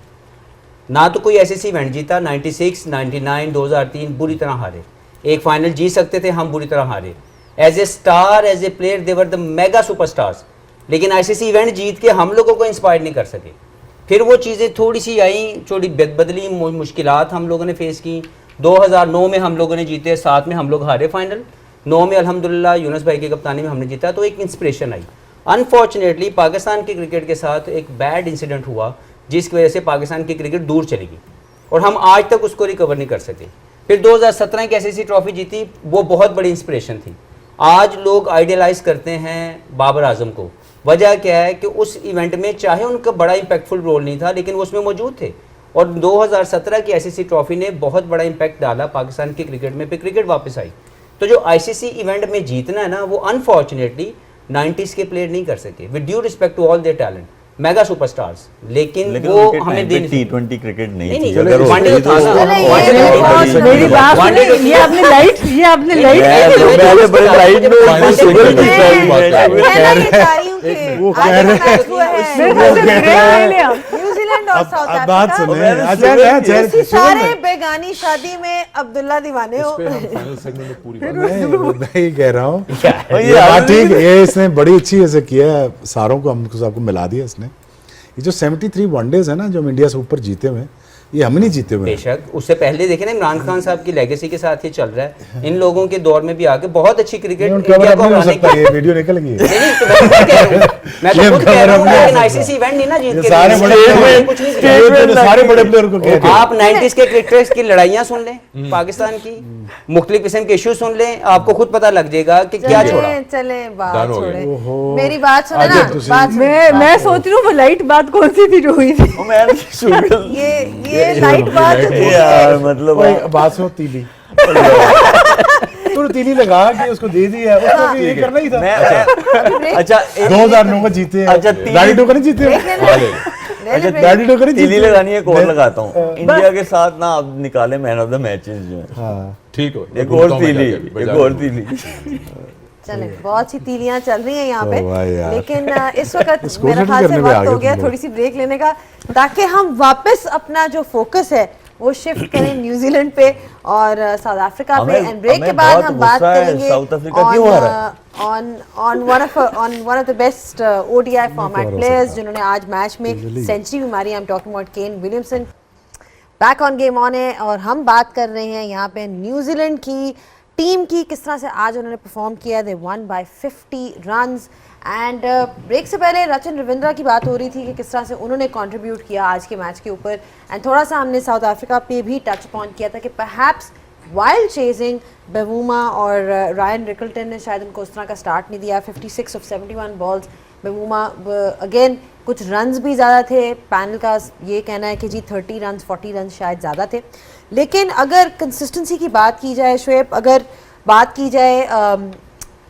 ना तो कोई आईसीसी इवेंट जीता, 96, 99, 2003 बुरी तरह हारे, एक फाइनल जीत सकते थे, हम बुरी तरह हारे। As a star, as a player, they were the mega superstars, लेकिन आईसीसी इवेंट जीत के हम लोगों को इंस्पायर नहीं कर सके। फिर वो चीज़ें थोड़ी सी आई, थोड़ी बदली, मुश्किलात हम लोगों ने फेस की। 2009 में हम लोगों ने जीते, 7 में हम लोग हारे फाइनल, 9 में अल्हम्दुलिल्लाह यूनुस भाई की कप्तानी में हमने जीता, तो एक इंस्पिरेशन आई। अनफॉर्चुनेटली पाकिस्तान की क्रिकेट के साथ एक बैड इंसिडेंट हुआ जिसकी वजह से पाकिस्तान की क्रिकेट दूर चली गई और हम आज तक उसको रिकवर नहीं कर सके। फिर 2017 की ऐसी ट्रॉफी जीती, वो बहुत बड़ी इंस्पिरेशन थी। आज लोग आइडियलाइज करते हैं बाबर आजम को, वजह क्या है कि उस इवेंट में चाहे उनका बड़ा इम्पैक्टफुल रोल नहीं था लेकिन वो उसमें मौजूद थे, और 2017 की आईसीसी ट्रॉफी ने बहुत बड़ा इम्पैक्ट डाला पाकिस्तान की क्रिकेट में, फिर क्रिकेट वापस आई। तो जो आईसीसी इवेंट में जीतना है ना, वो अनफॉर्चुनेटली 90s के प्लेयर नहीं कर सके, with due respect to all their talent, mega superstars, लेकिन वो हमें देने T20 क्रिकेट नहीं थी। नहीं, अगर वनडे होती तो था तो- ना, चलो, वनडे ये तो था। बहुत मेरी बात वनडे तो सुनिए, थी। ये आपने लाइट पहले बड़े लाइट में Final सिंगल single की की साइड बात में कर मैं ना ये चाह रही हूँ कि वो आज कह का रहे मैच हुआ है मेरे ख्याल से ब्रेक ले लिया। न्यूजीलैंड और साउथ अब बात अफ्रीका। सुने मैंने अच्छा सुना अच्छा, किसी सारे बेगानी शादी में अब्दुल्ला दीवाने हो। इस पे हम फाइनल सेगमेंट में पूरी बात मैं ही कह रहा हूँ ये ये बात आदमी ठीक, ये इसने बड़ी अच्छी ऐसे किया है, सारों को हमको सबको मिला दिया इसने। ये जो 73 वनडेज है ना जो हम इंडिया से ऊपर जीते हुए हैं, ये हम ही नहीं जीते हुए हैं। बेशक उससे पहले देखे ना, इमरान खान साहब की लेगेसी के साथ ये चल रहा है, इन लोगों के दौर में भी आके बहुत अच्छी क्रिकेट नहीं, उनका इंडिया खबर को नहीं हो हराने सकता, की। ये वीडियो निकल गई है। नहीं, तो मैं खुद कह रहा हूँ, मैं तो ये खुद कह खबर रहा हूँ, अपने लेकिन हो आईसीसी इवेंट नहीं ना जीत ये के सारे लिए। बड़े इसलिए कुछ नहीं किया। ये तो सारे बड़े प्लेयर को कहते हैं। आप 90s के क्रिकेटर्स की लड़ाइयाँ सुन लें पाकिस्तान की, मुख्तलिफ किस्म के इशू सुन लें, आपको खुद पता लग जाएगा कि क्या छोड़ा। चले चले बात Done हो गया। छोड़े, ओहो। मेरी बात सुने आज ना, अब तुसी- बात सुने। मैं सोच रही हूँ वो लाइट बात कौन सी थी जो हुई थी। ओ मैंने शुगर ये लाइट बात जो थी, यार मतलब ओए, बात सुनो तीली तूने तीली लगा के उसको दे दी है, उसको भी ये करना ही था। मैं अच्छा 2009 का जीते हैं, अच्छा, तीली- डाइटो का नहीं जीते देख हैं। लेना। ले ले break। डाइटो का नहीं तीली जीते लगानी है, और मैं- लगाता हूँ इंडिया के साथ ना, अब निकाले मैन ऑफ द मैचेस जो है। हाँ ठीक हो एक और तीली, एक और तीली। चले, बहुत सी तीलियां चल रही हैं यहाँ पे, ओ भाई यार। लेकिन इस वक्त इसको मेरा सेट ख्याल से करने में वक्त आ हो गए गया तुम थोड़ी सी ब्रेक लेने का, ताकि हम वापस अपना जो फोकस है वो शिफ्ट करें न्यूजीलैंड पे और साउथ अफ्रीका पे। हमें- एंड ब्रेक के हमें बाद बहुत हम बात गुस्सा है, करेंगे साउथ अफ्रीका क्यों हारा on one of the best ODI format हो players सकता। जिन्होंने आज मैच में Easily। सेंचुरी भी मारी। I am talking about Kane Williamson. Back on game on है और हम बात कर रहे हैं यहाँ पे न्यूजीलैंड की टीम की, किस तरह से आज उन्होंने परफॉर्म किया। They won by 50 runs. And break से पहले रचिन रविंद्रा की बात हो रही थी कि किस तरह से उन्होंने कंट्रीब्यूट किया आज के मैच के ऊपर, एंड थोड़ा सा हमने साउथ अफ्रीका पे भी टच अपॉन किया था कि परहैप्स वाइल्ड चेजिंग बेवूमा और रायन रिकल्टन ने शायद उनको उस तरह का स्टार्ट नहीं दिया। 56 ऑफ 71 बॉल्स बेवूमा, अगेन कुछ रन्स भी ज़्यादा थे। पैनल का ये कहना है कि जी 30 रन्स 40 रन्स शायद ज़्यादा थे, लेकिन अगर कंसिस्टेंसी की बात की जाए शुएब, अगर बात की जाए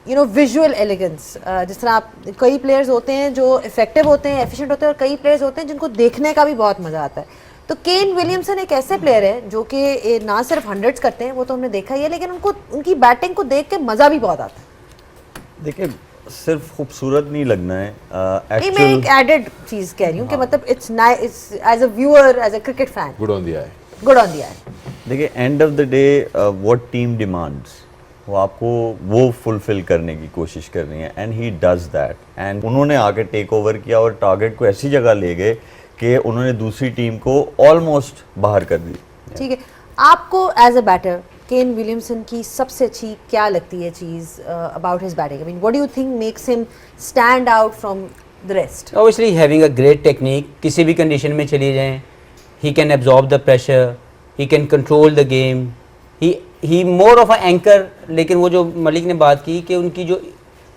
यू नो विजुअल एलिगेंस, जिस तरह आप, कई प्लेयर्स होते हैं जो इफेक्टिव होते हैं, एफिशिएंट होते हैं, और कई प्लेयर्स होते हैं जिनको देखने का भी बहुत मज़ा आता है। तो केन विलियमसन एक ऐसे प्लेयर है जो कि ना सिर्फ हंड्रेड्स करते हैं, वो तो हमने देखा ही है, लेकिन उनको उनकी बैटिंग को देख के मज़ा भी बहुत आता है। देखिए सिर्फ खूबसूरत नहीं लगना है, नहीं, मैं एक एडेड चीज़ कह रही हूँ कि मतलब it's nice as a viewer, as a cricket fan, good on the eye. Good on the eye. देखिए end of the day what team demands, वो आपको वो फुलफिल करने की कोशिश कर रही है, and he does that. And उन्होंने आके टेक ओवर किया और टारगेट को ऐसी जगह ले गए कि उन्होंने दूसरी टीम को ऑलमोस्ट बाहर कर दी। ठीक है, आपको as a batter Kane Williamson की सबसे अच्छी क्या लगती है चीज़ about his batting? I mean what do you think makes him stand out from the rest? Obviously having a great technique, किसी भी कंडीशन में चली जाएं, he can absorb the pressure, he can control the game, he more of a anchor। लेकिन वो जो मलिक ने बात की कि उनकी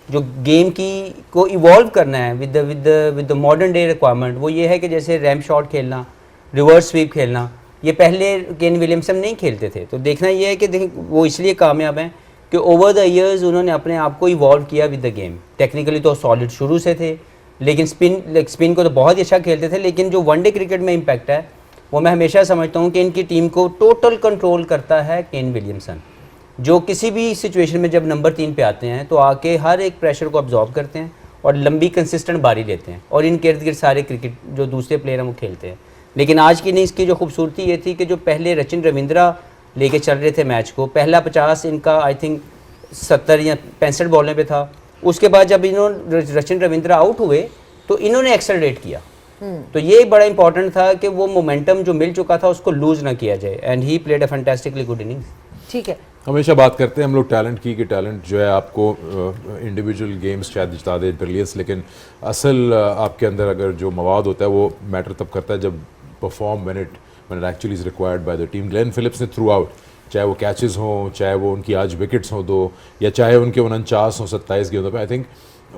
जो गेम की को इवॉल्व करना है with the modern day requirement, वो ये है कि जैसे रैम्प शॉट खेलना, रिवर्स स्वीप खेलना, ये पहले केन विलियमसन नहीं खेलते थे। तो देखना ये है कि वो इसलिए कामयाब हैं कि ओवर द ईयर्स उन्होंने अपने आप को इवॉल्व किया विद द गेम। टेक्निकली तो सॉलिड शुरू से थे, लेकिन स्पिन को तो बहुत ही अच्छा खेलते थे, लेकिन जो वनडे क्रिकेट में इम्पैक्ट है वो मैं हमेशा समझता हूँ कि इनकी टीम को टोटल कंट्रोल करता है केन विलियमसन, जो किसी भी सिचुएशन में जब नंबर 3 पे आते हैं तो आके हर एक प्रेशर को अब्जॉर्ब करते हैं और लंबी कंसिस्टेंट बारी लेते हैं, और इनके इर्द गिर्द सारे क्रिकेट जो दूसरे प्लेयर हैं वो खेलते हैं। लेकिन आज की इनिंग्स की जो खूबसूरती ये थी कि जो पहले रचिन रविंद्रा लेके चल रहे थे मैच को, पहला 50 इनका आई थिंक 70 या 65 बॉलों पे था। उसके बाद जब इन्होंने रचिन रविंद्रा आउट हुए तो इन्होंने एक्सेलरेट किया, तो ये बड़ा इंपॉर्टेंट था कि वो मोमेंटम जो मिल चुका था उसको लूज ना किया जाए, and he played a fantastically good innings. ठीक है, हमेशा बात करते हैं हम लोग टैलेंट की कि टैलेंट जो है आपको इंडिविजुअल गेम्स शायद जिता दे, ब्रिलियंस, लेकिन असल आपके अंदर अगर जो मवाद होता है वो मैटर तब करता है जब perform when it actually is required by the team. Glenn Phillips ने थ्रू आउट, चाहे वो कैचेस हों, चाहे वो उनकी आज विकेट्स हों 2, या चाहे उनके 49 हों 27 गेंदों पे, आई थिंक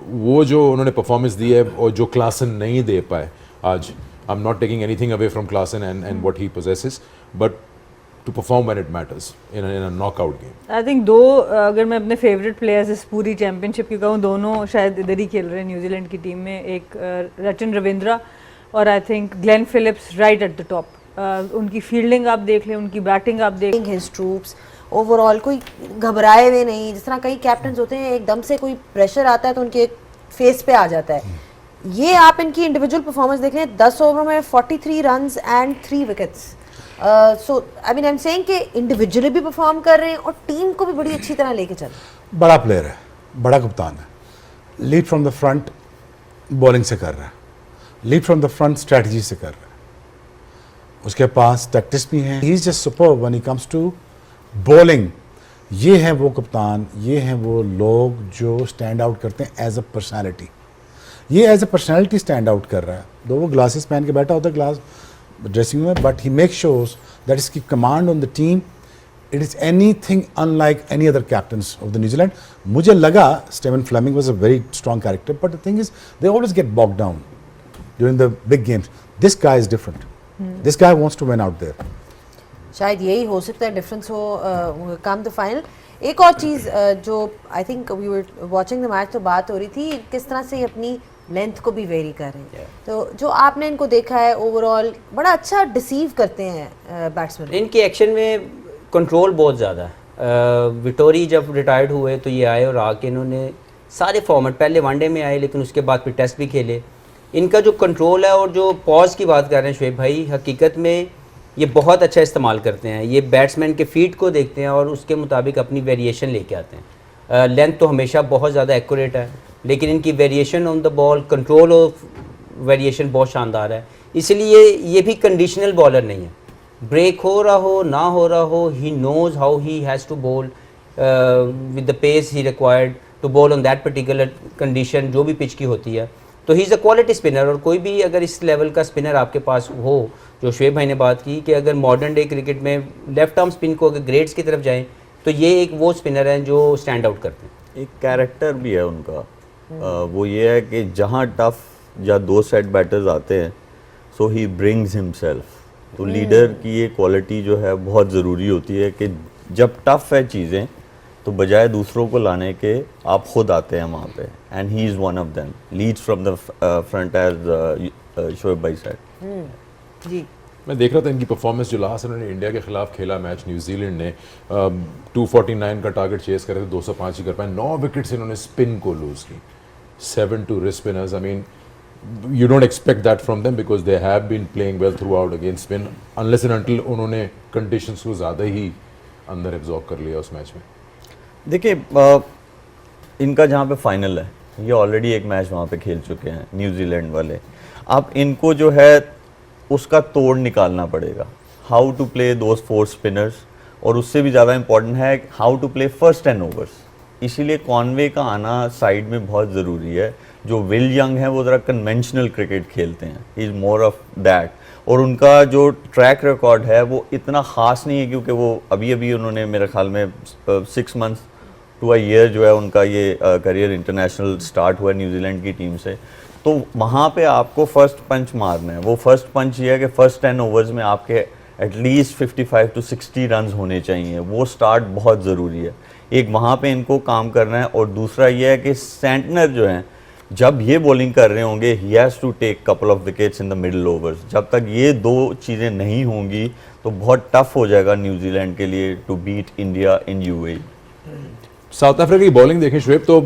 वो जो उन्होंने परफॉर्मेंस दी है और जो क्लासन नहीं दे पाए आज, I am not taking anything away from Klaasen and what he possesses, but to perform when it matters in a knockout game. I think दो, अगर मैं अपने फेवरेट प्लेयर्स इस पूरी चैम्पियनशिप की कहूँ, दोनों शायद इधर ही खेल रहे हैं न्यूजीलैंड की टीम में, एक रचिन रविंद्रा और I think Glenn Phillips right at the top. उनकी फील्डिंग आप देख लें, उनकी बैटिंग आप देख लें, हिज ट्रूप्स ओवरऑल कोई घबराए हुए नहीं, जिस तरह कई कैप्टन होते हैं एकदम से कोई प्रेशर आता है तो उनके फेस पे आ जाता है। ये आप इनकी इंडिविजुअल परफॉर्मेंस देख लें, 10 ओवर में 43 runs and 3 wickets. So I mean I am saying कि इंडिविजुअली भी परफॉर्म कर रहे हैं और टीम को भी बड़ी अच्छी तरह लेके चल रहे हैं। बड़ा प्लेयर है, बड़ा कप्तान है, lead from the front bowling से कर रहा है, lead from the front strategy से कर रहा है, उसके पास टैक्टिक्स भी हैं, he is just superb when he comes to bowling. ये है वो कप्तान, ये हैं वो लोग जो स्टैंड आउट करते हैं एज अ पर्सनैलिटी। ये as a personality stand out कर रहा है, दो वो ग्लासेस पहन के बैठा होता है ग्लास ड्रेसिंग में, but he make shows that इसकी command on the team it is anything unlike any other captains of the New Zealand. मुझे लगा Steven Fleming was a very strong character, but the thing is they always get boxed down during the big games. This guy is different, this guy wants to win out there. शायद यही हो सकता है difference हो come the final. एक और चीज़ जो I think we were watching the match तो बात हो रही थी, किस तरह से ये अपनी लेंथ को भी वेरी कर रहे हैं। तो जो आपने इनको देखा है ओवरऑल बड़ा अच्छा डिसीव करते हैं बैट्समैन। इनके एक्शन में कंट्रोल बहुत ज़्यादा है। विटोरी जब रिटायर्ड हुए तो ये आए और आके इन्होंने सारे फॉर्मेट, पहले वनडे में आए लेकिन उसके बाद फिर टेस्ट भी खेले। इनका जो कंट्रोल है और जो पॉज की बात कर रहे हैं शुएब भाई, हकीकत में ये बहुत अच्छा इस्तेमाल करते हैं। ये बैट्समैन के फीट को देखते हैं और उसके मुताबिक अपनी वेरिएशन लेके आते हैं। लेंथ तो हमेशा बहुत ज़्यादा एक्यूरेट है, लेकिन इनकी variation on the ball, control of variation बहुत शानदार है। इसलिए ये भी कंडीशनल बॉलर नहीं है, ब्रेक हो रहा हो ना हो रहा हो, he knows how he has to bowl with the pace he required to bowl on that particular condition, जो भी पिच की होती है। तो he is a quality spinner, और कोई भी अगर इस लेवल का स्पिनर आपके पास हो, जो शुएब भाई ने बात की कि अगर मॉडर्न डे क्रिकेट में लेफ्ट आर्म स्पिन को अगर ग्रेड्स की तरफ जाएं तो ये एक वो स्पिनर हैं जो स्टैंड आउट करते हैं। एक कैरेक्टर भी है उनका, वो ये है कि जहाँ टफ या 2 सेट बैटर्स आते हैं सो ही ब्रिंग्स हिमसेल्फ। तो लीडर की ये क्वालिटी जो है बहुत ज़रूरी होती है कि जब टफ है चीज़ें तो बजाय दूसरों को लाने के आप खुद आते हैं वहाँ पे, and he is one of them, leads from the front as Shoaib भाई सेड। जी मैं देख रहा था इनकी परफॉर्मेंस जो लास्ट उन्होंने इंडिया के खिलाफ खेला मैच, न्यूजीलैंड ने 249 का टारगेट चेस करे थे, 205 ही कर पाए, 9 विकेट्स इन्होंने स्पिन को लूज की, 7 to wrist spinners. I mean, you don't expect that from them because they have been playing well throughout against spin, unless and until उन्होंने conditions को ज़्यादा ही अंदर एब्जॉर्ब कर लिया उस मैच में। देखिए इनका जहाँ पे फाइनल है, ये ऑलरेडी एक मैच वहाँ पे खेल चुके हैं न्यूजीलैंड वाले। अब इनको जो है उसका तोड़ निकालना पड़ेगा, how to play those 4 spinners, और उससे भी ज़्यादा इम्पॉर्टेंट है how to play first 10 overs. इसीलिए कॉनवे का आना साइड में बहुत ज़रूरी है। जो विल यंग है वो ज़रा कन्वेंशनल क्रिकेट खेलते हैं, he is more of that, और उनका जो ट्रैक रिकॉर्ड है वो इतना ख़ास नहीं है क्योंकि वो अभी अभी उन्होंने मेरे ख्याल में 6 months to a year जो है उनका ये करियर इंटरनेशनल स्टार्ट हुआ न्यूजीलैंड की टीम से। तो वहाँ पे आपको फर्स्ट पंच मारना है। वो फर्स्ट पंच ये है कि फर्स्ट 10 ओवर्स में आपके एटलीस्ट 55 to 60 रन होने चाहिए, वो स्टार्ट बहुत ज़रूरी है। एक वहाँ पे इनको काम करना है, और दूसरा ये है कि सेंटनर जो हैं जब ये बॉलिंग कर रहे होंगे he has to take couple of wickets in the middle overs. जब तक ये 2 चीज़ें नहीं होंगी तो बहुत टफ हो जाएगा न्यूजीलैंड के लिए to beat India in UAE. South Africa की बॉलिंग देखें शुएब, तो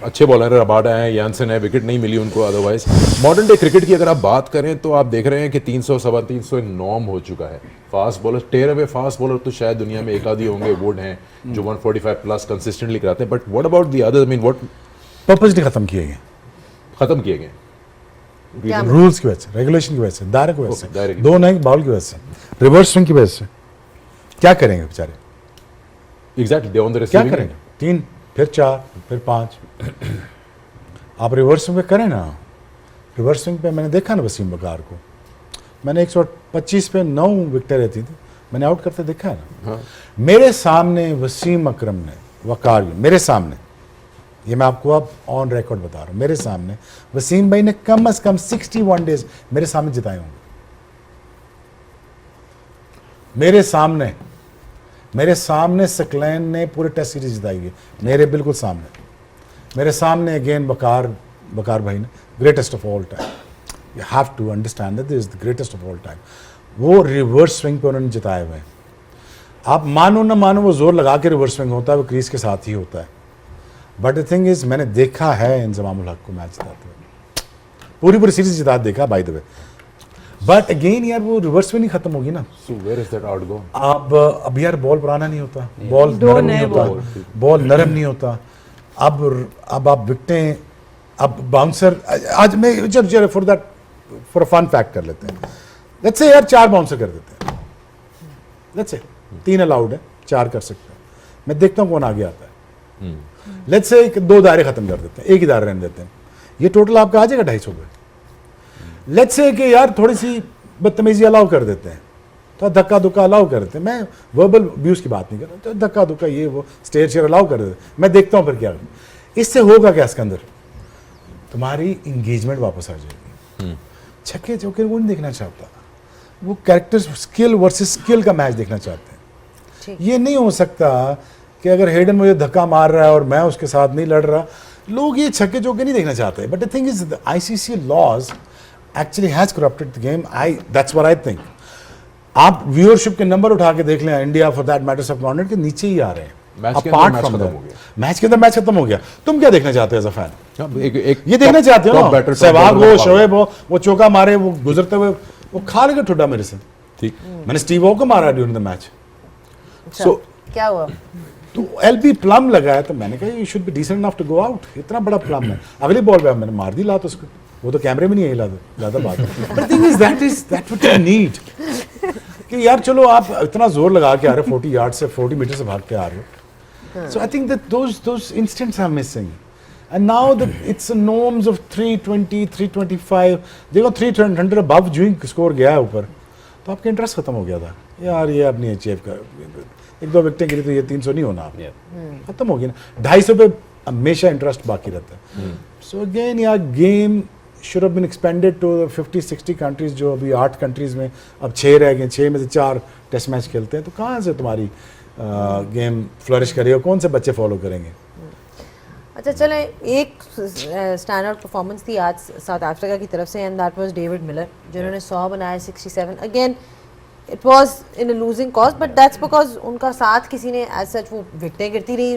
अच्छे बॉलर है, रबाडा है, यानसन है, विकेट नहीं मिली उनको। अदरवाइज मॉडर्न डे क्रिकेट की अगर आप बात करें तो आप देख रहे हैं कि 300 सवा 300 नॉर्म हो चुका है। फास्ट बॉलर, टेयर अवे फास्ट बॉलर तो शायद दुनिया में एक आधी होंगे, वुड हैं जो 145 प्लस कंसिस्टेंटली कराते हैं, but what about the others? I mean what purposely ख़त्म किए गए, ख़त्म किए गए? क्या रूल्स की वजह से, रेगुलेशन की वजह से, दायरे की वजह Okay, दायरे से, की दो नए बॉल की वजह से, रिवर्स स्विंग की वजह से, क्या करेंगे बेचारे? एग्जैक्टली दे ऑन द क्या रिसीविंग करेंगे? 3 फिर 4 फिर 5। आप रिवर्स स्विंग पे करें ना। रिवर्स स्विंग पे मैंने देखा ना वसीम बकार को, मैंने 125 पे 9 विकेटें रहती थी, मैंने आउट करते देखा है ना। हाँ। मेरे सामने वसीम अकरम ने, वकार मेरे सामने, ये मैं आपको अब ऑन रिकॉर्ड बता रहा हूँ, मेरे सामने वसीम भाई ने कम से कम 61 डेज मेरे सामने जिताए होंगे। मेरे सामने सकलैन ने पूरे टेस्ट सीरीज जिताई है, मेरे बिल्कुल सामने। मेरे सामने अगेन बकार भाई ने, greatest of all time, you have to understand that this is the greatest of all time. वो रिवर्स स्विंग पे उन्होंने जिताए हुए हैं। आप मानो ना मानो, वो जोर लगा के रिवर्स स्विंग होता है, वो क्रीज के साथ ही होता है। बट द थिंग इज, मैंने देखा है इंजमामुल हक को मैच जिताते हुए, पूरी सीरीज जिता देखा by the way. But again यार वो रिवर्स में नहीं खत्म होगी ना। So where is that out go? अब यार बॉल पुराना नहीं होता, बॉल दो नरम नए नहीं होता, बॉल नरम नहीं होता। अब आप विकटें, अब बाउंसर, आज मैं जब for that for a fun fact कर लेते हैं। लेट्स से यार 4 बाउंसर कर देते हैं, लेट्स से 3 अलाउड है, 4 कर सकते हैं, मैं देखता हूँ कौन आगे आता है। लेट्स से 2 दायरे खत्म कर देते हैं, 1 ही दायरा रहने देते हैं, ये टोटल आपका आ जाएगा 250 पे। लेट्स से कि यार थोड़ी सी बदतमीजी अलाउ कर देते हैं, तो धक्का धुक्का अलाउ कर देते हैं, मैं वर्बल अब्यूज की बात नहीं कर रहा, तो धक्का धुक्का ये वो स्टेयर शेयर अलाउ कर देते हैं, मैं देखता हूँ फिर क्या। इससे होगा क्या, इसके अंदर तुम्हारी इंगेजमेंट वापस आ जाएगी। छक्के चौके वो नहीं देखना चाहता, वो कैरेक्टर स्किल वर्सेस स्किल का मैच देखना चाहते हैं। ये नहीं हो सकता कि अगर हेडन मुझे धक्का मार रहा है और मैं उसके साथ नहीं लड़ रहा, लोग ये छक्के चौके नहीं देखना चाहते। But the thing is the ICC laws actually has corrupted the game. That's what I think. आप व्यूअरशिप के नंबर उठा के देख लें, इंडिया फॉर दैट मैटर सब कॉर्नर के नीचे ही आ रहे हैं। मैच के Apart अंदर मैच from खत्म that, हो गया। मैच के अंदर मैच खत्म हो गया। तुम क्या देखना चाहते हो एज अ फैन? एक ये देखना चाहते हो top ना, batter, top सहवाग bowler हो, का शोएब हो, वो चौका मारे, वो गुजरते हुए वो खा लेगा ठुड्डा मेरे से। ठीक। मैंने स्टीव ओ को मारा ड्यूरिंग द मैच। अच्छा, So- क्या हुआ? तो एलबी प्लम लगा है, तो मैंने कहा you should be decent enough to go out. इतना बड़ा प्लम है, अगली बॉल पे मैंने मार दी लात उसको, वो तो कैमरे में नहीं आई ज्यादा बात है। But thing is that what you need कि यार चलो आप इतना जोर लगा के आ रहे हो, 40 यार्ड से 40 मीटर से भाग के आ रहे हो। So I think that those instances are missing. And now that it's a norms of 320, 325, देखो 300 above जो स्कोर गया है ऊपर, तो आपका इंटरेस्ट खत्म हो गया था यार, ये अब नहीं अचीव कर, 1-2 विकेटें गिरी तो ये 300 नहीं होना, खत्म हो गया ना। 250 पे हमेशा इंटरेस्ट बाकी रहता है। सो अगेन यार game should have been expanded to 50-60 countries, जो अभी 8 कंट्रीज में अब 6 रह गए, 6 में से 4 टेस्ट मैच खेलते हैं, तो कहाँ से तुम्हारी गेम फ्लरिश करेगी, कौन से बच्चे फॉलो करेंगे? अच्छा चले, एक स्टैंड आउट परफॉर्मेंस थी आज साउथ अफ्रीका की तरफ से, and that was David Miller, जिन्होंने 100 बनाया 67। Again it was in a losing cause, but that's because उनका साथ किसी ने एज सच, वो विकेटें गिरती रही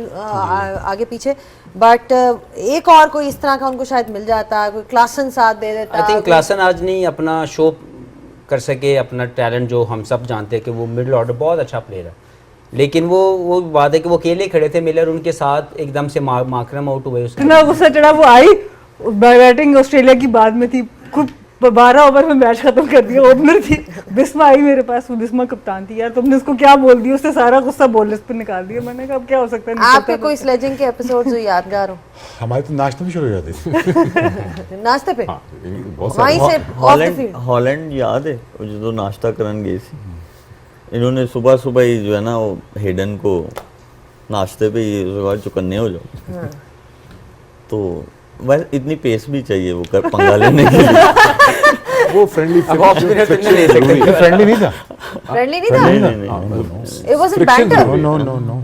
आगे पीछे। बट एक और कोई इस तरह का उनको शायद मिल जाता, कोई क्लासन साथ दे देता। आई थिंक क्लासन आज नहीं अपना शो कर सके, अपना टैलेंट जो हम सब जानते हैं कि वो मिडिल ऑर्डर बहुत अच्छा प्लेयर है, लेकिन वो बात है कि वो अकेले खड़े थे, मिलर उनके साथ एकदम से मार्करम आउट हुए। इतना गुस्सा चढ़ा, वो आई बैटिंग ऑस्ट्रेलिया की बाद में थी, खुद 12 ओवर में मैच खत्म कर दिया। ओपनर थी बिस्मा, आई मेरे पास, वो बिस्मा कप्तान थी। यार तुमने उसको क्या बोल दिया, उससे सारा गुस्सा बॉलर्स पर निकाल दिया। मैंने कहा अब क्या हो सकता है। आपके कोई स्लेजिंग के एपिसोड जो यादगार हो? हमारे तो नाश्ते भी शुरू हो जाते थे। नाश्ते पे बहुत वहीं सारे से ऑफ द फील्ड। हॉलैंड याद है वो जो नाश्ता करन गई थी, इन्होंने सुबह ही जो है ना वो हेडन को नाश्ते पे ये चुकन्ने हो जाओ, तो बस इतनी पेस भी चाहिए वो कर पंगा लेने के लिए। वो फ्रेंडली फ्रेंडली नहीं था, फ्रेंडली नहीं था, नहीं। It was banter. नो।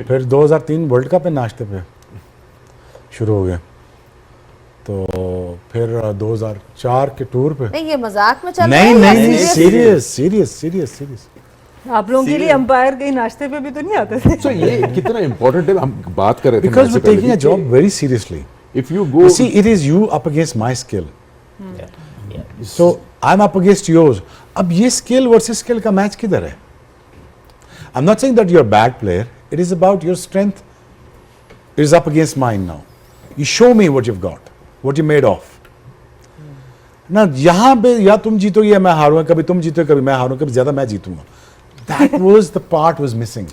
फिर 2003 वर्ल्ड कप में नाश्ते पे शुरू हो गया, तो फिर 2004 के टूर पे। नहीं, ये मजाक में चल रहा है नहीं, या serious? सीरियस। आप लोगों के लिए अंपायर कहीं नाश्ते पे भी तो नहीं आते थे? So ये कितना इम्पोर्टेंट है, हम बात कर रहे थे Because we're taking a job very seriously. If you go, You see, it is you up against my skill. So I'm up against yours. अब ये skill versus skill का मैच किधर है? I'm not saying that you're a bad player. It is about your strength. It is up against mine now. You show me what you've got, what you're made of. ना यहाँ पे या तुम जीतोगे या मैं हारूंगा, कभी तुम जीतोगे कभी मैं हारूंगा, कभी ज्यादा मैं जीतूंगा. That was the part was missing.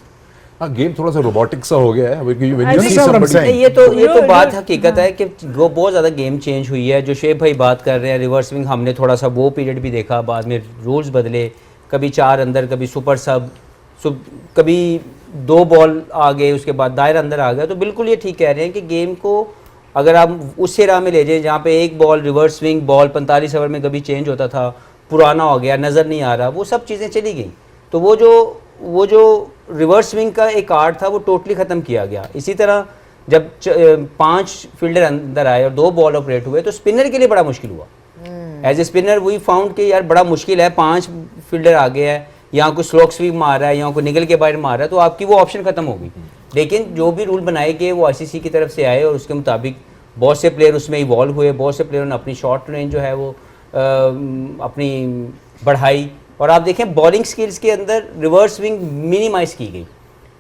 हाँ, गेम थोड़ा सा रोबोटिक सा हो गया है. When you That's see what I'm somebody- saying. ये तो बात हाँ। हकीकत है कि वो बहुत ज़्यादा गेम चेंज हुई है. जो शेब भाई बात कर रहे हैं रिवर्स स्विंग, हमने थोड़ा सा वो पीरियड भी देखा, बाद में रूल्स बदले, कभी 4 अंदर, कभी सुपर सब, कभी 2 बॉल आ गए, उसके बाद दायरा अंदर आ गया. तो बिल्कुल ये ठीक कह रहे हैं कि गेम को अगर आप उस राह में ले जाएं जहाँ पे एक ball reverse swing ball 45 over में कभी चेंज होता था, पुराना हो गया, नज़र नहीं आ रहा, वो सब चीज़ें चली गई. तो वो जो रिवर्स स्विंग का एक आर्ट था वो टोटली ख़त्म किया गया. इसी तरह जब 5 फील्डर अंदर आए और 2 बॉल ऑपरेट हुए तो स्पिनर के लिए बड़ा मुश्किल हुआ. As a spinner we found कि यार बड़ा मुश्किल है, 5 फील्डर आगे है, यहाँ कोई स्लोक स्वीप मार रहा है, यहाँ कोई निकल के बाहर मार रहा है, तो आपकी वो ऑप्शन ख़त्म हो गई. लेकिन जो भी रूल बनाए गए वो ICC की तरफ से आए और उसके मुताबिक बहुत से प्लेयर उसमें इवॉल्व हुए, बहुत से प्लेयरों ने अपनी शॉर्ट रेंज जो है वो अपनी बढ़ाई. और आप देखें बॉलिंग स्किल्स के अंदर रिवर्स स्विंग मिनिमाइज़ की गई.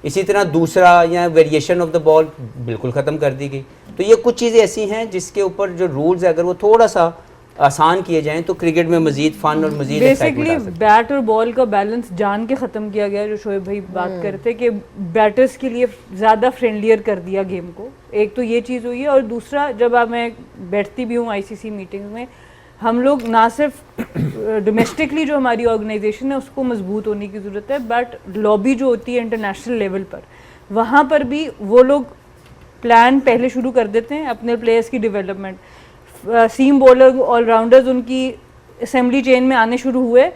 इसी तरह दूसरा या वेरिएशन ऑफ द बॉल बिल्कुल ख़त्म कर दी गई. तो ये कुछ चीज़ें ऐसी हैं जिसके ऊपर जो रूल्स है अगर वो थोड़ा सा आसान किए जाएं तो क्रिकेट में मजीद फन और मजीद बेसिकली बैट और बॉल का बैलेंस जान के ख़त्म किया गया. जो शोएब भाई बात कर रहे थे कि बैटर्स के लिए ज़्यादा फ्रेंडलियर कर दिया गेम को. एक तो ये चीज़ हुई है और दूसरा जब मैं बैठती भी हूँ ICC मीटिंग्स में, हम लोग ना सिर्फ डोमेस्टिकली जो हमारी ऑर्गेनाइजेशन है उसको मजबूत होने की ज़रूरत है, बट लॉबी जो होती है इंटरनेशनल लेवल पर, वहाँ पर भी वो लोग प्लान पहले शुरू कर देते हैं अपने प्लेयर्स की डेवलपमेंट. सीम बॉलर ऑलराउंडर्स उनकी असेंबली चेन में आने शुरू हुए.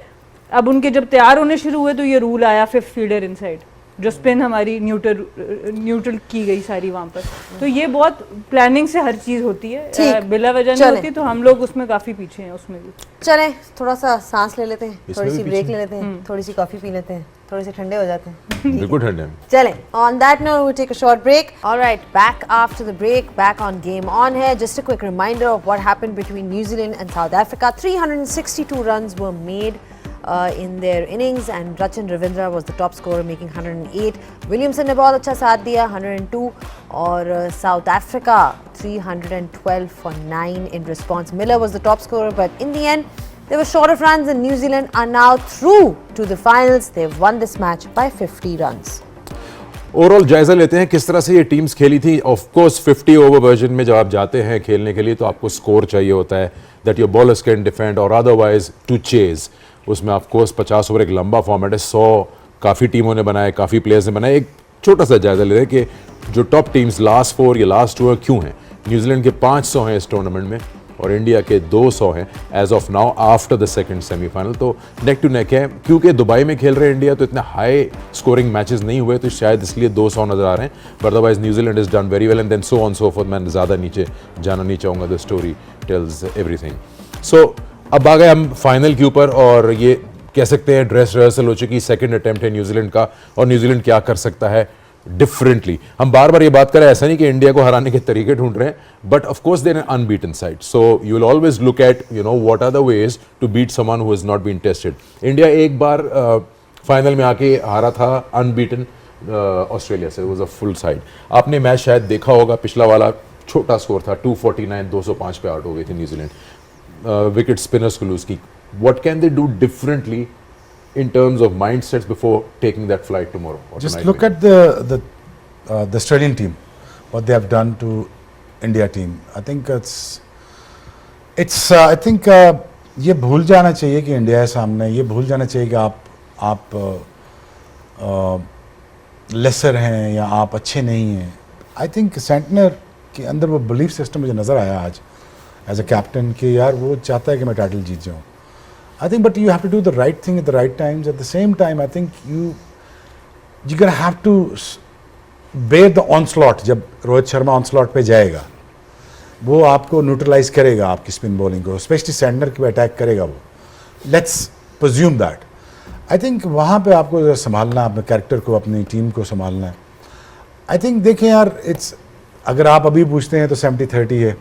अब उनके जब तैयार होने शुरू हुए तो ये रूल आया 5th फील्डर इनसाइड, जो स्पिन हमारी न्यूट्रल की गई सारी वहाँ पर. तो ये बहुत प्लानिंग से हर चीज़ होती है, ठीक, बिला वजह नहीं चलें। होती. तो हम लोग उसमें काफ़ी पीछे हैं उसमें भी. चलें थोड़ा सा सांस ले लेते हैं, इसमें थोड़ी भी सी पीछे ब्रेक ले लेते हैं, थोड़ी सी कॉफ़ी पी लेते हैं, थोड़े से ठंडे हो जाते हैं. बिल्कुल ठंडे में. Chale. On that note, we'll take a short break. All right, back after the break, back on Game On here. Just a quick reminder of what happened between New Zealand and South Africa. 362 runs were made in their innings, and Rachin Ravindra was the top scorer, making 108. Williamson ने बहुत अच्छा साथ दिया, 102, और South Africa 312 for 9 in response. Miller was the top scorer, but in the end, they were short of runs, and New Zealand are now through to the finals. They've won this match by 50 runs. Overall जायजा लेते हैं किस तरह से ये teams खेली थी. Of course 50 over version में जब आप जाते हैं खेलने के लिए तो आपको स्कोर चाहिए होता है that your bowlers can defend और अदरवाइज टू चेज. उसमें ऑफ कोर्स 50 ओवर एक लंबा फॉर्मेट है, 100 काफ़ी टीमों ने बनाए, काफ़ी प्लेयर्स ने बनाए. एक छोटा सा जायजा लेते हैं कि जो टॉप टीम्स लास्ट 4 या लास्ट 2 क्यों हैं. न्यूजीलैंड के 500 हैं इस टूर्नामेंट में और इंडिया के 200 हैं as of now after the second semifinal. तो नेक टू नेक है. क्योंकि दुबई में खेल रहे हैं इंडिया तो इतने हाई स्कोरिंग मैचेस नहीं हुए तो शायद इसलिए 200 नजर आ रहे हैं. But otherwise New Zealand is done very well and then so on so forth. मैं ज़्यादा नीचे जाना नहीं चाहूँगा, the story tells everything. So अब आ गए हम फाइनल के ऊपर और ये कह सकते हैं ड्रेस रिहर्सल हो चुकी. सेकंड अटेम्प्ट है न्यूजीलैंड का और न्यूजीलैंड क्या कर सकता है डिफरेंटली. हम बार बार ये बात करें, ऐसा नहीं कि इंडिया को हराने के तरीके ढूंढ रहे हैं, but of course they're an unbeaten side. So you will always look at you know what are the ways to beat someone who has not been tested. India एक बार फाइनल में आके हारा था अनबीटन ऑस्ट्रेलिया से. Was a full side. आपने match शायद देखा होगा, पिछला वाला छोटा स्कोर था 249, 205 पे आउट हो गई थी न्यूजीलैंड. विकेट स्पिनर्स को लूज की. What can they do differently in terms of mindsets before taking that flight tomorrow? Just look at the Australian team, what they have done to India team. I think I think ये भूल जाना चाहिए कि India है सामने. ये भूल जाना चाहिए कि आप लेसर हैं या आप अच्छे नहीं हैं. आई थिंक सेंटनर के अंदर वो बिलीफ सिस्टम मुझे नज़र आया आज एज अ कैप्टन कि यार वो चाहता है कि मैं टाइटल जीत जाऊँ. I think, but you have to do the right thing at the right times. At the same time, I think you're gonna have to bear the onslaught. जब Rohit Sharma onslaught पे जाएगा, वो आपको न्यूट्रलाइज करेगा आपकी स्पिन बॉलिंग को, specially Sander की attack करेगा वो. Let's presume that. I think वहाँ पे आपको संभालना, अपने कैरेक्टर को, अपनी टीम को संभालना है. I think देखें यार, अगर आप अभी पूछते हैं तो 70-30 है.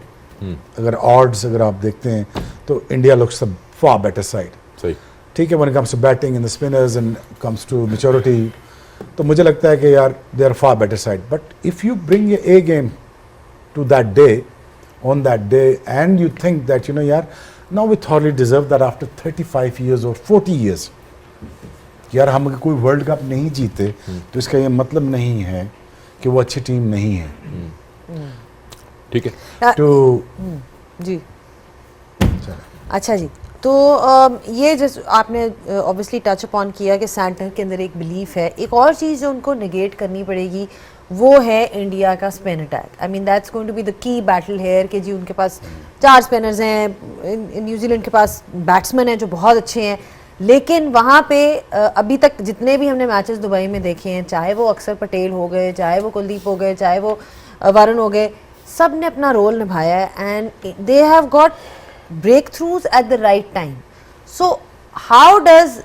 अगर odds अगर आप देखते हैं तो India looks the far better side. सही. ठीक है, when it comes to batting and the spinners and comes to maturity, तो मुझे लगता है कि यार they are far better side. But if you bring your A game to that day, on that day, and you think that you know यार Now we thoroughly deserve that after 35 years or 40 years. यार हम अगर कोई world cup नहीं जीते तो इसका ये मतलब नहीं है कि वो अच्छी टीम नहीं है. ठीक है. तो जी अच्छा जी, तो ये जैसे आपने ऑब्वियसली टच अपॉन किया कि सैंटनर के अंदर एक बिलीफ है. एक और चीज़ जो उनको नेगेट करनी पड़ेगी वो है इंडिया का spin attack. I mean that's going to be the key battle here कि जी उनके पास 4 स्पिनर्स हैं, न्यूजीलैंड के पास बैट्समैन हैं जो बहुत अच्छे हैं, लेकिन वहाँ पे अभी तक जितने भी हमने मैचेस दुबई में देखे हैं, चाहे वो अक्षर पटेल हो गए, चाहे वो कुलदीप हो गए, चाहे वो वरुण हो गए, सब ने अपना रोल निभाया है and they have got breakthroughs at the right time. So how does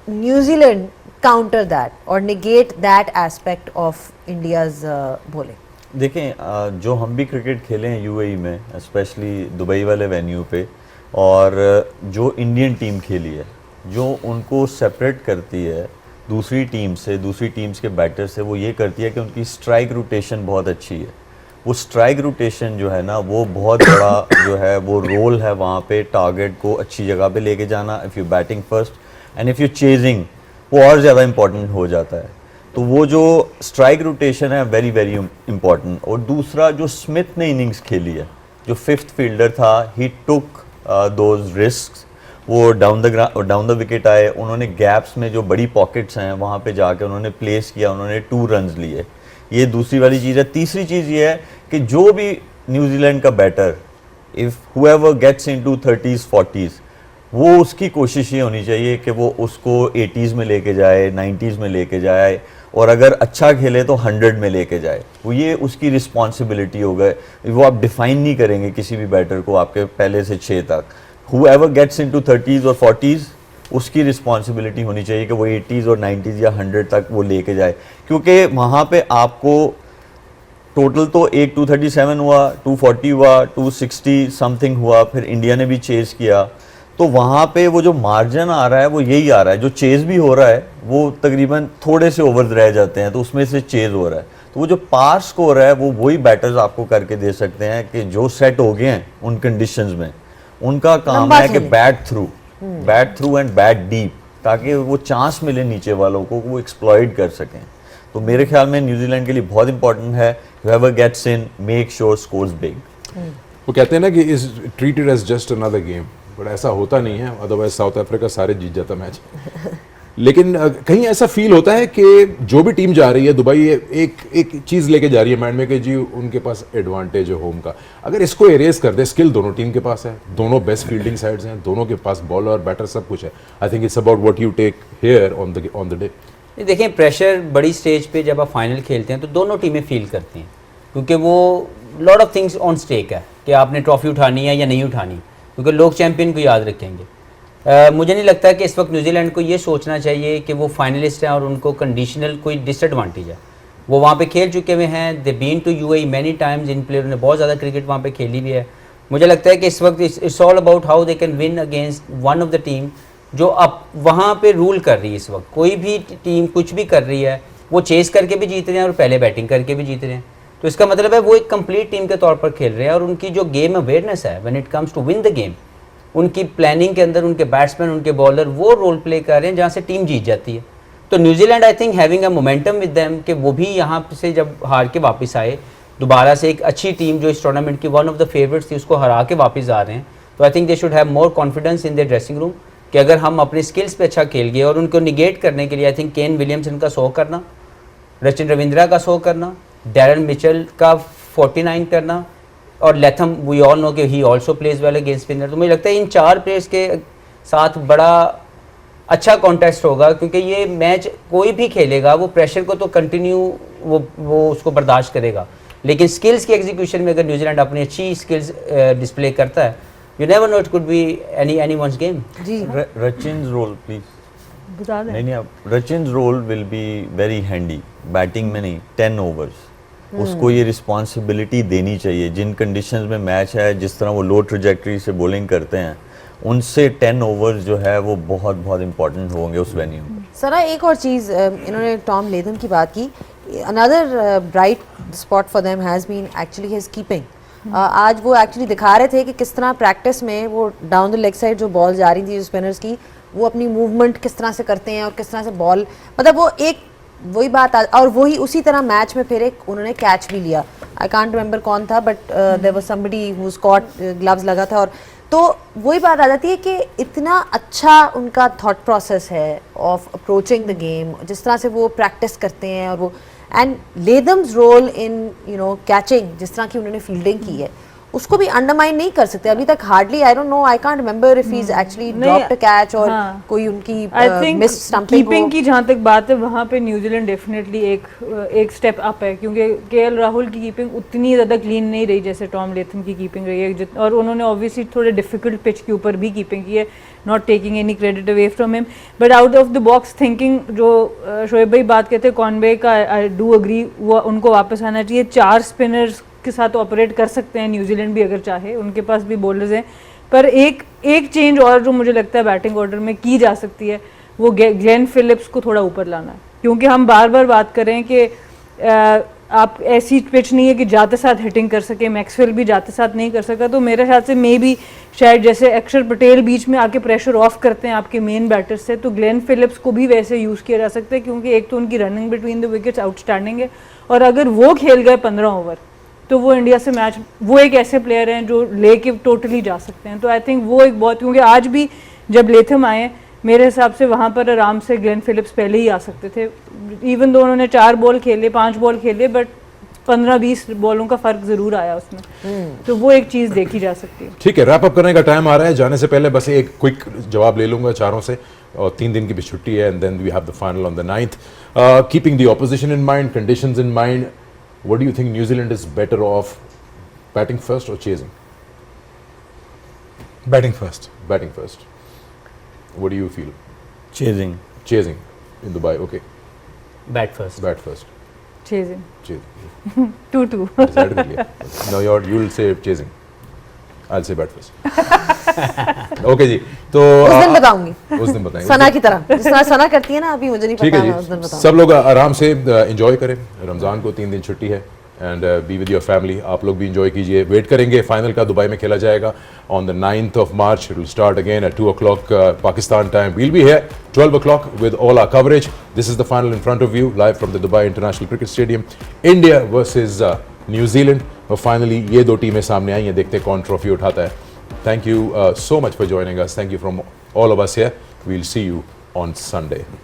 New Zealand counter that or negate that aspect of India's bowling? देखें, जो हम भी क्रिकेट खेले हैं यूएई में, स्पेशली दुबई वाले वेन्यू पे, और जो इंडियन टीम खेली है, जो उनको सेपरेट करती है दूसरी टीम से, दूसरी टीम्स के बैटर से, वो ये करती है कि उनकी स्ट्राइक रोटेशन बहुत अच्छी है. वो स्ट्राइक रोटेशन जो है ना, वो बहुत बड़ा जो है वो रोल है वहाँ पे टारगेट को अच्छी जगह पे लेके जाना. If you batting first and if you chasing, वो और ज़्यादा इम्पॉर्टेंट हो जाता है. तो वो जो स्ट्राइक रोटेशन है वेरी वेरी इम्पॉर्टेंट. और दूसरा जो स्मिथ ने इनिंग्स खेली है, जो 5th फील्डर था, ही टुक दोज रिस्क्स. वो डाउन द विकेट आए, उन्होंने गैप्स में जो बड़ी पॉकेट्स हैं वहाँ पे जाके उन्होंने प्लेस किया, उन्होंने 2 रन्स लिए. ये दूसरी वाली चीज़ है. तीसरी चीज़ ये है कि जो भी न्यूजीलैंड का batter, if whoever gets into 30s 40s, वो उसकी कोशिश ये होनी चाहिए कि वो उसको 80s में लेके जाए, 90s में लेके जाए, और अगर अच्छा खेले तो 100 में लेके जाए. वो ये उसकी रिस्पॉन्सिबिलिटी हो गए. वो आप डिफाइन नहीं करेंगे किसी भी बैटर को आपके पहले से 6 तक. हुएवर गेट्स इनटू 30s और 40s, उसकी रिस्पॉन्सिबिलिटी होनी चाहिए कि वो 80s और 90s या 100 तक वो लेके जाए. क्योंकि वहाँ पे आपको टोटल तो एक 237 हुआ, 240 हुआ, 260 समथिंग हुआ, फिर इंडिया ने भी चेज़ किया. तो वहाँ पे वो जो मार्जिन आ रहा है वो यही आ रहा है. जो चेज़ भी हो रहा है वो तकरीबन थोड़े से ओवर्स रह जाते हैं तो उसमें से चेज़ हो रहा है. तो वो जो पार स्कोर है वो वही बैटर्स आपको करके दे सकते हैं कि जो सेट हो गए हैं उन कंडीशंस में. उनका काम है कि bat through and bat deep, ताकि वो चांस मिले नीचे वालों को, वो एक्सप्लॉइट कर सकें. तो मेरे ख्याल में न्यूजीलैंड के लिए बहुत इंपॉर्टेंट है, whoever gets in, make sure scores big. वो कहते हैं ना कि is treated as just another game, but ऐसा होता नहीं है. अदरवाइज साउथ अफ्रीका सारे जीत जाता मैच. लेकिन कहीं ऐसा फील होता है कि जो भी टीम जा रही है दुबई, एक चीज़ लेके जा रही है माइंड में कि जी उनके पास एडवांटेज है होम का. अगर इसको एरेज कर दे, स्किल दोनों टीम के पास है, दोनों बेस्ट फील्डिंग साइड्स हैं, दोनों के पास बॉलर बैटर सब कुछ है. I think it's about what you take here on the day. देखें, प्रेशर बड़ी स्टेज पे जब आप फाइनल खेलते हैं तो दोनों टीमें फील करती हैं, क्योंकि वो lot of things on stake है कि आपने ट्रॉफी उठानी है या नहीं उठानी, क्योंकि लोग चैंपियन को याद रखेंगे. मुझे नहीं लगता कि इस वक्त न्यूजीलैंड को ये सोचना चाहिए कि वो फाइनलिस्ट हैं और उनको कंडीशनल कोई डिसएडवांटेज है. वो वहाँ पे खेल चुके हुए हैं, they been to UAE many times, इन प्लेयरों ने बहुत ज़्यादा क्रिकेट वहाँ पे खेली भी है. मुझे लगता है कि इस वक्त it's all about how they can win against one of the team जो अब वहाँ पे रूल कर रही है. इस वक्त कोई भी टीम कुछ भी कर रही है, वो चेस करके भी जीत रहे हैं और पहले बैटिंग करके भी जीत रहे हैं. तो इसका मतलब है वो एक कंप्लीट टीम के तौर पर खेल रहे हैं, और उनकी जो गेम अवेयरनेस है when it comes to win the game, उनकी प्लानिंग के अंदर उनके बैट्समैन, उनके बॉलर वो रोल प्ले कर रहे हैं जहाँ से टीम जीत जाती है. तो New Zealand I think having a momentum with them कि वो भी यहाँ से जब हार के वापस आए, दोबारा से एक अच्छी टीम जो इस टूर्नामेंट की वन ऑफ द फेवरेट्स थी उसको हरा के वापस आ रहे हैं. तो I think they should have more confidence in their dressing room कि अगर हम अपने स्किल्स पे अच्छा खेल गए, और उनको निगेट करने के लिए आई थिंक केन विलियमसन का 100 करना, रचिन रविंद्रा का 100 करना, डैरन मिचेल का 49 करना, और लेथम वी ऑल नो कि ही also pledge well against spinner. तो मुझे लगता है इन 4 प्लेयर्स के साथ बड़ा अच्छा कॉन्टेस्ट होगा, क्योंकि ये मैच कोई भी खेलेगा वो प्रेशर को तो कंटिन्यू वो उसको बर्दाश्त करेगा, लेकिन स्किल्स की एग्जीक्यूशन में अगर न्यूजीलैंड अपनी अच्छी स्किल्स डिस्प्ले करता है, you never know it could be anyone's game. जी रचिन्स रोल प्लीज. बता दें. नहीं, आप Rachin's role will be very handy. Batting में नहीं, 10 ओवर्स उसको ये रिस्पॉन्सिबिलिटी देनी चाहिए. जिन कंडीशंस में मैच है, जिस तरह वो लो ट्रेजेक्टरी से बॉलिंग करते हैं, उनसे 10 ओवर्स जो है वो बहुत बहुत इंपॉर्टेंट होंगे उस वेन्यू में. सरा एक और चीज़, इन्होंने टॉम लेथम की बात की. Another bright spot for them has been actually his keeping. आज वो एक्चुअली दिखा रहे थे कि किस तरह प्रैक्टिस में वो डाउन द लेग साइड जो बॉल जा रही थी स्पिनर्स की, वो अपनी मूवमेंट किस तरह से करते हैं और किस तरह से बॉल, मतलब वो एक वही बात और वही उसी तरह मैच में फिर एक उन्होंने कैच भी लिया, आई कांट रिमेंबर कौन था, but there was somebody who Scott, gloves लगा था, और तो वही बात आ जाती है कि इतना अच्छा उनका थॉट प्रोसेस है ऑफ अप्रोचिंग द गेम, जिस तरह से वो प्रैक्टिस करते हैं, और वो एंड लेदम्स रोल इन कैचिंग, जिस तरह की उन्होंने फील्डिंग की है उसको भी अंडरमाइन नहीं कर सकते अभी तक hardly, I don't know, I can't remember if he is actually dropped a catch और कोई उनकी I think miss stumping keeping की जहाँ तक बात है वहाँ पे न्यूजीलैंड डेफिनेटली एक स्टेप अप है, क्योंकि केएल राहुल की कीपिंग उतनी ज़्यादा क्लीन नहीं रही जैसे टॉम लेथम की कीपिंग रही है, और उन्होंने ऑब्वियसली थोड़े डिफिकल्ट पिच के ऊपर भी कीपिंग की है, not taking any credit away from him, but out of the box thinking जो शोएब भाई बात कहते हैं कॉनवे का, आई डू अग्री, वो उनको वापस आना चाहिए। 4 स्पिनर्स के साथ ऑपरेट कर सकते हैं न्यूजीलैंड भी अगर चाहे, उनके पास भी बॉलर्स हैं, पर एक चेंज और जो मुझे लगता है बैटिंग ऑर्डर में की जा सकती है वो ग्लेन फिलिप्स को थोड़ा ऊपर लाना है, क्योंकि हम बार बार बात कर रहे हैं कि आप ऐसी पिच नहीं है कि जाते साथ हिटिंग कर सके, मैक्सवेल भी जाते साथ नहीं कर सका, तो मेरे ख्याल से मे भी शायद जैसे अक्षर पटेल बीच में आके प्रेशर ऑफ करते हैं आपके मेन बैटर्स से, तो ग्लेन फिलिप्स को भी वैसे यूज़ किया जा सकता है, क्योंकि एक तो उनकी running between the wickets outstanding है, और अगर वो खेल गए 15 ओवर तो वो इंडिया से मैच, वो एक ऐसे प्लेयर हैं जो लेके टोटली जा सकते हैं, तो आई थिंक वो एक बहुत, क्योंकि आज भी जब लेथम आए मेरे हिसाब से वहाँ पर आराम से ग्लेन फिलिप्स पहले ही आ सकते थे, इवन दो उन्होंने 4 बॉल खेले, 5 बॉल खेले, बट 15-20 बॉलों का फर्क जरूर आया उसमें, तो वो एक चीज़ देखी जा सकती है। ठीक है, रैप अप करने का टाइम आ रहा है, जाने से पहले बस एक क्विक जवाब ले लूंगा चारों से, और 3 दिन की भी छुट्टी है, and then we have the final on the 9th। Keeping the opposition in mind, conditions in mind, what do you think New Zealand is better off batting first or chasing? Batting first. Batting first. What do you feel? Chasing. Chasing in Dubai, okay. Bat first. Bat first. Chasing. Chasing. 2-2. Decide कर लिया. Now you'll say chasing. I'll say bat first. Okay जी, तो उस दिन बताऊंगी, उस दिन बताएंगे। सना की तरह, जिस तरह सना करती है ना, अभी मुझे नहीं ठीक पता, है मैं उस दिन जी, बताऊंगी। सब लोग आराम से एंजॉय करें, रमज़ान को 3 दिन छुट्टी है, and be with your family, आप लोग भी इंजॉय कीजिए। वेट करेंगे फाइनल का, दुबई में खेला जाएगा on the 9th of March, it will start again at 2 o'clock Pakistan time, we'll be here 12 o'clock with all our coverage. This is the final in front of you, live from the Dubai International Cricket Stadium, India versus New Zealand, और finally ये 2 टीमें सामने आई हैं, देखते हैं कौन trophy उठाता है। Thank you so much for joining us. Thank you from all of us here. We'll see you on Sunday.